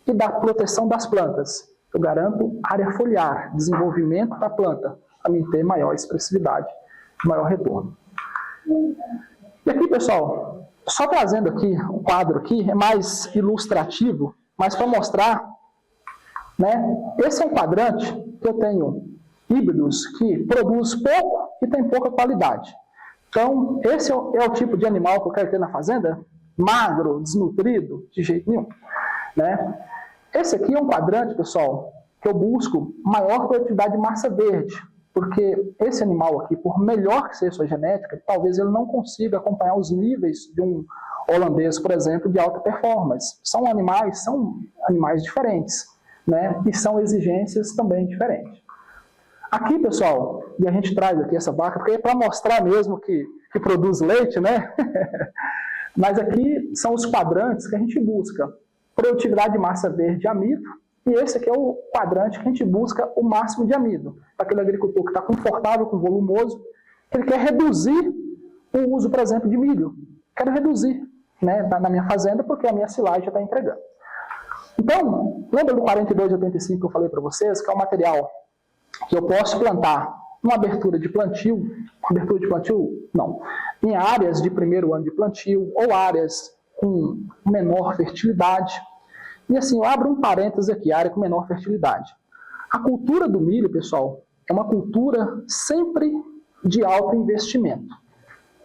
E da proteção das plantas, eu garanto área foliar, desenvolvimento da planta, para me ter maior expressividade, maior retorno. E aqui, pessoal, só trazendo aqui um quadro aqui, é mais ilustrativo, mas para mostrar, né? Esse é um quadrante que eu tenho híbridos que produz pouco e tem pouca qualidade. Então, esse é o tipo de animal que eu quero ter na fazenda? Magro, desnutrido, de jeito nenhum. Né? Esse aqui é um quadrante, pessoal, que eu busco maior produtividade de massa verde, porque esse animal aqui, por melhor que seja a sua genética, talvez ele não consiga acompanhar os níveis de um holandês, por exemplo, de alta performance. São animais diferentes, né? E são exigências também diferentes. Aqui, pessoal, e a gente traz aqui essa vaca, porque é para mostrar mesmo que produz leite, né? Mas aqui são os quadrantes que a gente busca. Produtividade de massa verde de amido, e esse aqui é o quadrante que a gente busca o máximo de amido. Para aquele agricultor que está confortável com volumoso, ele quer reduzir o uso, por exemplo, de milho. Quero reduzir, né, na minha fazenda, porque a minha silagem já está entregando. Então, lembra do 4285 que eu falei para vocês, que é um material que eu posso plantar uma abertura de plantio, não, em áreas de primeiro ano de plantio, ou áreas com menor fertilidade. E assim, eu abro um parênteses aqui, área com menor fertilidade. A cultura do milho, pessoal, é uma cultura sempre de alto investimento,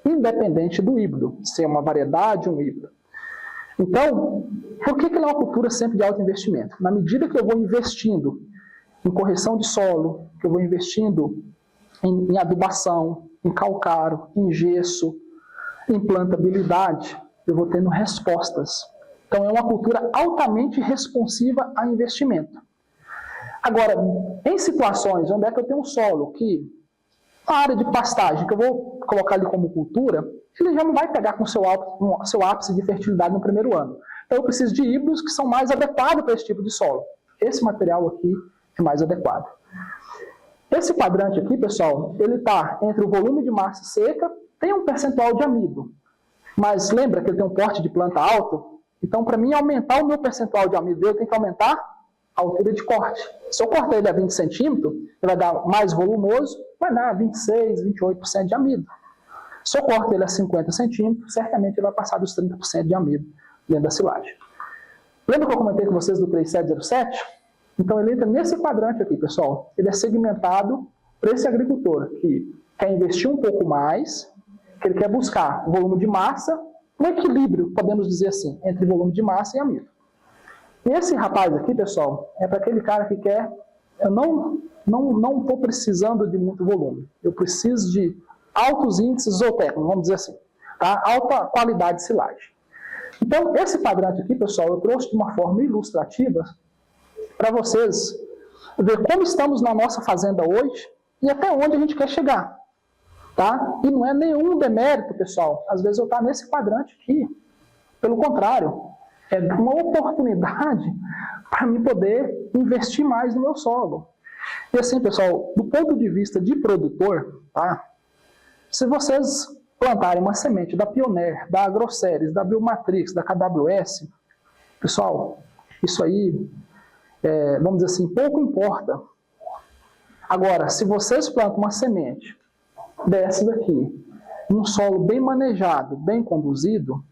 independente do híbrido, se é uma variedade ou um híbrido. Então, por que ela é uma cultura sempre de alto investimento? Na medida que eu vou investindo em correção de solo, que eu vou investindo em adubação, em calcário, em gesso, em plantabilidade, eu vou tendo respostas. Então, é uma cultura altamente responsiva a investimento. Agora, em situações onde é que eu tenho um solo que, a área de pastagem, que eu vou colocar ali como cultura, ele já não vai pegar com o seu ápice de fertilidade no primeiro ano. Então, eu preciso de híbridos que são mais adequados para esse tipo de solo. Esse material aqui é mais adequado. Esse quadrante aqui, pessoal, ele está entre o volume de massa seca, tem um percentual de amido, mas lembra que ele tem um porte de planta alto? Então, para mim aumentar o meu percentual de amido, eu tenho que aumentar a altura de corte. Se eu cortar ele a 20 centímetros, ele vai dar mais volumoso, vai dar 26, 28% de amido. Se eu corto ele a 50 centímetros, certamente ele vai passar dos 30% de amido dentro da silagem. Lembra que eu comentei com vocês do 3707? Então, ele entra nesse quadrante aqui, pessoal. Ele é segmentado para esse agricultor que quer investir um pouco mais, que ele quer buscar volume de massa, um equilíbrio, podemos dizer assim, entre volume de massa e amido. E esse rapaz aqui, pessoal, é para aquele cara que quer, eu não estou precisando de muito volume, eu preciso de altos índices zootécnicos, vamos dizer assim, tá? Alta qualidade de silagem. Então, esse quadrante aqui, pessoal, eu trouxe de uma forma ilustrativa para vocês ver como estamos na nossa fazenda hoje e até onde a gente quer chegar. Tá? E não é nenhum demérito, pessoal. Às vezes eu estou nesse quadrante aqui. Pelo contrário, é uma oportunidade para mim poder investir mais no meu solo. E assim, pessoal, do ponto de vista de produtor, tá? Se vocês plantarem uma semente da Pioneer, da Agroceres, da Biomatrix, da KWS, pessoal, isso aí, vamos dizer assim, pouco importa. Agora, se vocês plantam uma semente dessa daqui, num solo bem manejado, bem conduzido,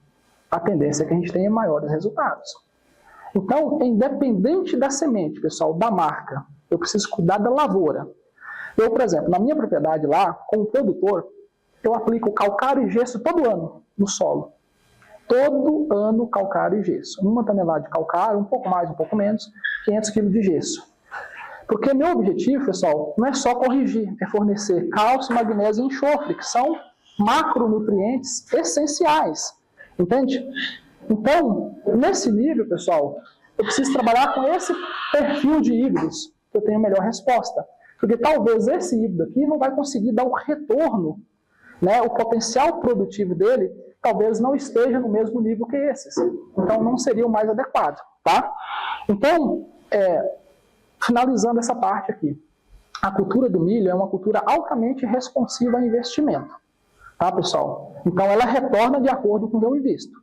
a tendência é que a gente tenha maiores resultados. Então, independente da semente, pessoal, da marca, eu preciso cuidar da lavoura. Eu, por exemplo, na minha propriedade lá, como produtor, eu aplico calcário e gesso todo ano no solo. Todo ano calcário e gesso. 1 tonelada de calcário, um pouco mais, um pouco menos, 500 kg de gesso. Porque meu objetivo, pessoal, não é só corrigir, é fornecer cálcio, magnésio e enxofre, que são macronutrientes essenciais. Entende? Então, nesse nível, pessoal, eu preciso trabalhar com esse perfil de híbridos, que eu tenho melhor resposta. Porque talvez esse híbrido aqui não vai conseguir dar o retorno, né, o potencial produtivo dele, talvez não esteja no mesmo nível que esses. Então, não seria o mais adequado. Tá? Então, finalizando essa parte aqui, a cultura do milho é uma cultura altamente responsiva a investimento. Tá, pessoal? Então, ela retorna de acordo com o que eu invisto.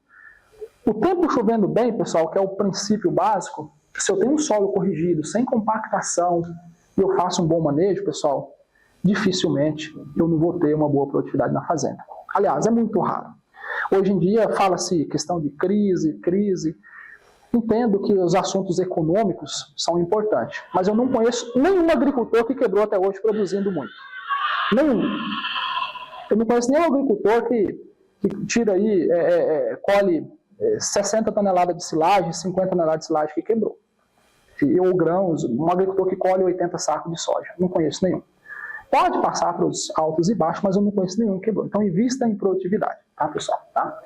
O tempo chovendo bem, pessoal, que é o princípio básico, se eu tenho um solo corrigido, sem compactação, e eu faço um bom manejo, pessoal, dificilmente eu não vou ter uma boa produtividade na fazenda. Aliás, é muito raro. Hoje em dia, fala-se questão de crise. Entendo que os assuntos econômicos são importantes, mas eu não conheço nenhum agricultor que quebrou até hoje produzindo muito. Nenhum. Eu não conheço nenhum agricultor que tira aí, colhe 60 toneladas de silagem, 50 toneladas de silagem que quebrou. Ou grãos, um agricultor que colhe 80 sacos de soja. Não conheço nenhum. Pode passar para os altos e baixos, mas eu não conheço nenhum que quebrou. Então, invista em produtividade, tá, pessoal? Tá?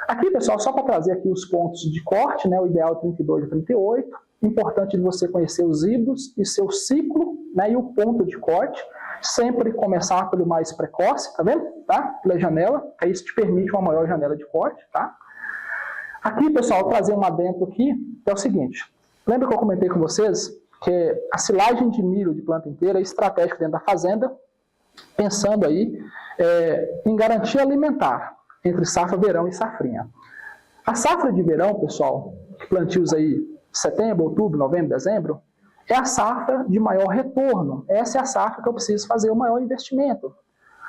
Aqui, pessoal, só para trazer aqui os pontos de corte, né, o ideal é 32 a 38. Importante você conhecer os híbridos e seu ciclo, né, e o ponto de corte. Sempre começar pelo mais precoce, tá vendo? Tá? Pela janela, que isso te permite uma maior janela de corte, tá? Aqui, pessoal, vou trazer um adendo aqui, que é o seguinte. Lembra que eu comentei com vocês que a silagem de milho de planta inteira é estratégica dentro da fazenda, pensando aí em garantia alimentar entre safra verão e safrinha. A safra de verão, pessoal, plantios aí setembro, outubro, novembro, dezembro, é a safra de maior retorno. Essa é a safra que eu preciso fazer o maior investimento.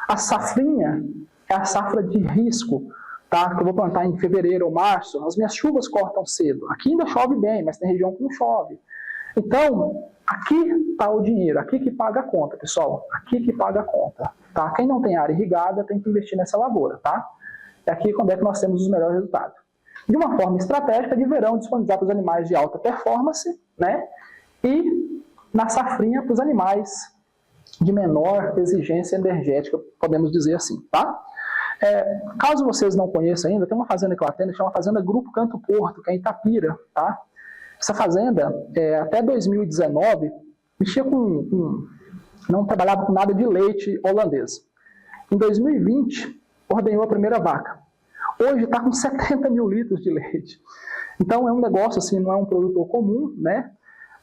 A safrinha é a safra de risco, tá? Que eu vou plantar em fevereiro ou março. As minhas chuvas cortam cedo. Aqui ainda chove bem, mas tem região que não chove. Então, aqui está o dinheiro, aqui que paga a conta, pessoal. Aqui que paga a conta. Tá? Quem não tem área irrigada tem que investir nessa lavoura. Tá? É aqui quando é que nós temos os melhores resultados. De uma forma estratégica, de verão, disponibilizar para os animais de alta performance, né? E na safrinha para os animais de menor exigência energética, podemos dizer assim, tá? Caso vocês não conheçam ainda, tem uma fazenda que eu atendo, que chama Fazenda Grupo Canto Porto, que é em Itapira, tá? Essa fazenda, até 2019, mexia não trabalhava com nada de leite holandês. Em 2020, ordenhou a primeira vaca. Hoje está com 70 mil litros de leite. Então é um negócio assim, não é um produtor comum, né?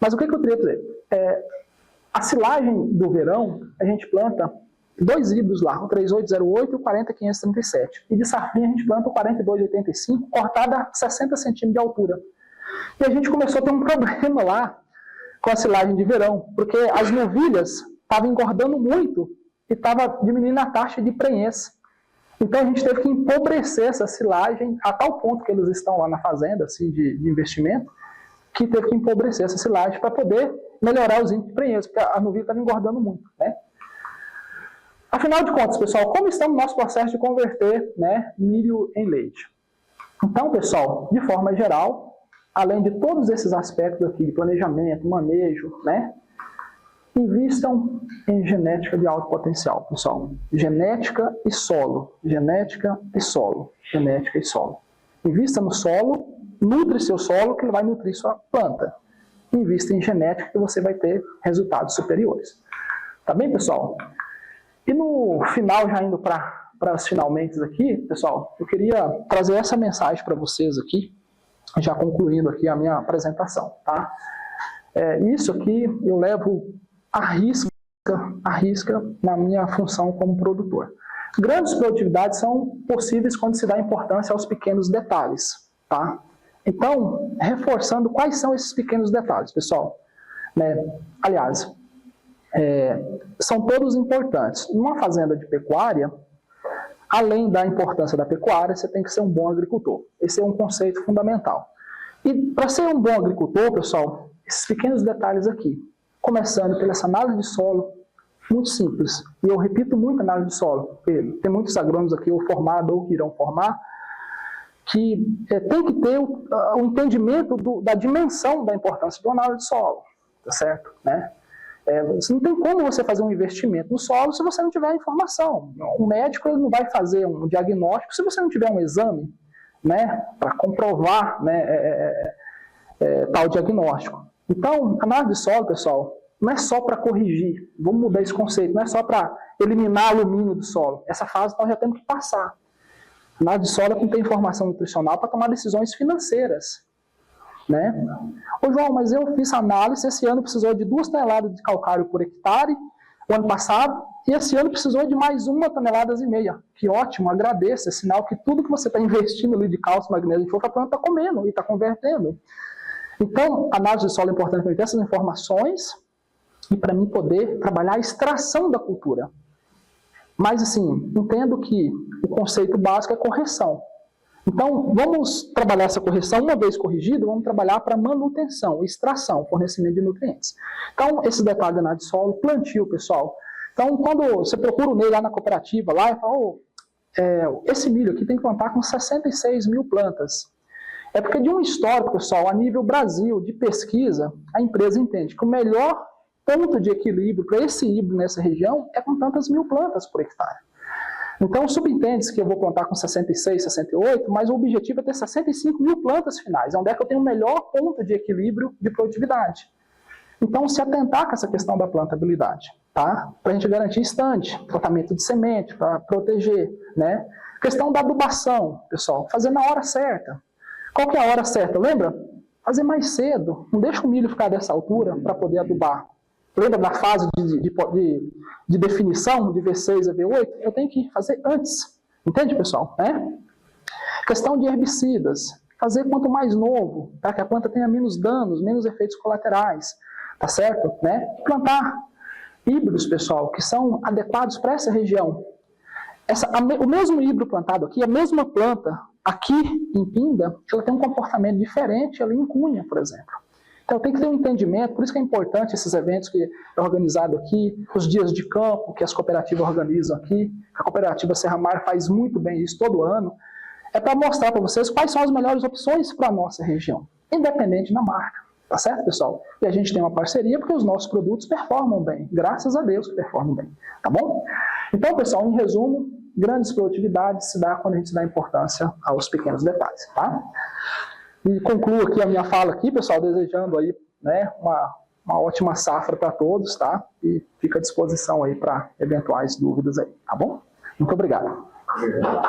Mas o que eu queria dizer? A silagem do verão, a gente planta 2 híbridos lá, o 3808 e o 40537. E de safrinha a gente planta o 4285, cortada a 60 centímetros de altura. E a gente começou a ter um problema lá com a silagem de verão, porque as novilhas estavam engordando muito e estava diminuindo a taxa de prenhez. Então a gente teve que empobrecer essa silagem a tal ponto que eles estão lá na fazenda assim, de investimento, que teve que empobrecer essa silagem para poder melhorar os índices de prenhez, porque a novilha estava engordando muito, né? Afinal de contas, pessoal, como está no nosso processo de converter, né, milho em leite? Então, pessoal, de forma geral, além de todos esses aspectos aqui de planejamento, manejo, né, invistam em genética de alto potencial, pessoal. Genética e solo, genética e solo, genética e solo. Invista no solo, nutre seu solo, que ele vai nutrir sua planta. Invista em genética, que você vai ter resultados superiores. Tá bem, pessoal? E no final, já indo para as finalmente aqui, pessoal, eu queria trazer essa mensagem para vocês aqui, já concluindo aqui a minha apresentação, tá? Isso aqui eu levo à risca na minha função como produtor. Grandes produtividades são possíveis quando se dá importância aos pequenos detalhes, tá? Então, reforçando quais são esses pequenos detalhes, pessoal. Aliás, são todos importantes. Numa fazenda de pecuária, além da importância da pecuária, você tem que ser um bom agricultor. Esse é um conceito fundamental. E para ser um bom agricultor, pessoal, esses pequenos detalhes aqui, começando pela essa análise de solo, muito simples. E eu repito muito a análise de solo, porque tem muitos agrônomos aqui, ou formados, ou que irão formar, que tem que ter o entendimento da dimensão da importância de uma análise de solo, tá certo? Né? Não tem como você fazer um investimento no solo se você não tiver informação. O médico ele não vai fazer um diagnóstico se você não tiver um exame, né, para comprovar, né, tal diagnóstico. Então, análise de solo, pessoal, não é só para corrigir, vamos mudar esse conceito, não é só para eliminar alumínio do solo. Essa fase nós já temos que passar. Análise de solo é para ter informação nutricional para tomar decisões financeiras. Né? Ô João, mas eu fiz análise, esse ano precisou de 2 toneladas de calcário por hectare, o ano passado, e esse ano precisou de mais 1,5 toneladas. Que ótimo, agradeço, é sinal que tudo que você está investindo ali de cálcio, magnésio e fofo, a planta está comendo e está convertendo. Então, análise de solo é importante para eu ter essas informações e para mim poder trabalhar a extração da cultura. Mas, assim, entendo que o conceito básico é correção. Então, vamos trabalhar essa correção, uma vez corrigido, vamos trabalhar para manutenção, extração, fornecimento de nutrientes. Então, esse detalhe da análise de solo, plantio, pessoal. Então, quando você procura o Ney lá na cooperativa, lá e fala, esse milho aqui tem que plantar com 66 mil plantas. É porque de um histórico, pessoal, a nível Brasil, de pesquisa, a empresa entende que o melhor ponto de equilíbrio para esse híbrido nessa região é com tantas mil plantas por hectare. Então, subentende-se que eu vou plantar com 66, 68, mas o objetivo é ter 65 mil plantas finais, onde é que eu tenho o melhor ponto de equilíbrio de produtividade. Então, se atentar com essa questão da plantabilidade, tá? Para a gente garantir estande, tratamento de semente, para proteger, né? Questão da adubação, pessoal, fazer na hora certa. Qual que é a hora certa? Lembra? Fazer mais cedo, não deixa o milho ficar dessa altura para poder adubar. Lembra da fase de definição de V6 a V8? Eu tenho que fazer antes. Entende, pessoal? Questão de herbicidas. Fazer quanto mais novo, para que a planta tenha menos danos, menos efeitos colaterais. Tá certo? Né? Plantar híbridos, pessoal, que são adequados para essa região. O mesmo híbrido plantado aqui, a mesma planta aqui em Pinda, ela tem um comportamento diferente ali em Cunha, por exemplo. Então tem que ter um entendimento, por isso que é importante esses eventos que é organizado aqui, os dias de campo que as cooperativas organizam aqui, a cooperativa Serra Mar faz muito bem isso todo ano, é para mostrar para vocês quais são as melhores opções para a nossa região, independente da marca. Tá certo, pessoal? E a gente tem uma parceria porque os nossos produtos performam bem. Graças a Deus que performam bem. Tá bom? Então, pessoal, em resumo, grandes produtividades se dá quando a gente dá importância aos pequenos detalhes, tá? E concluo aqui a minha fala aqui, pessoal, desejando aí, né, uma ótima safra para todos, tá? E fica à disposição aí para eventuais dúvidas aí, tá bom? Muito obrigado. Obrigado.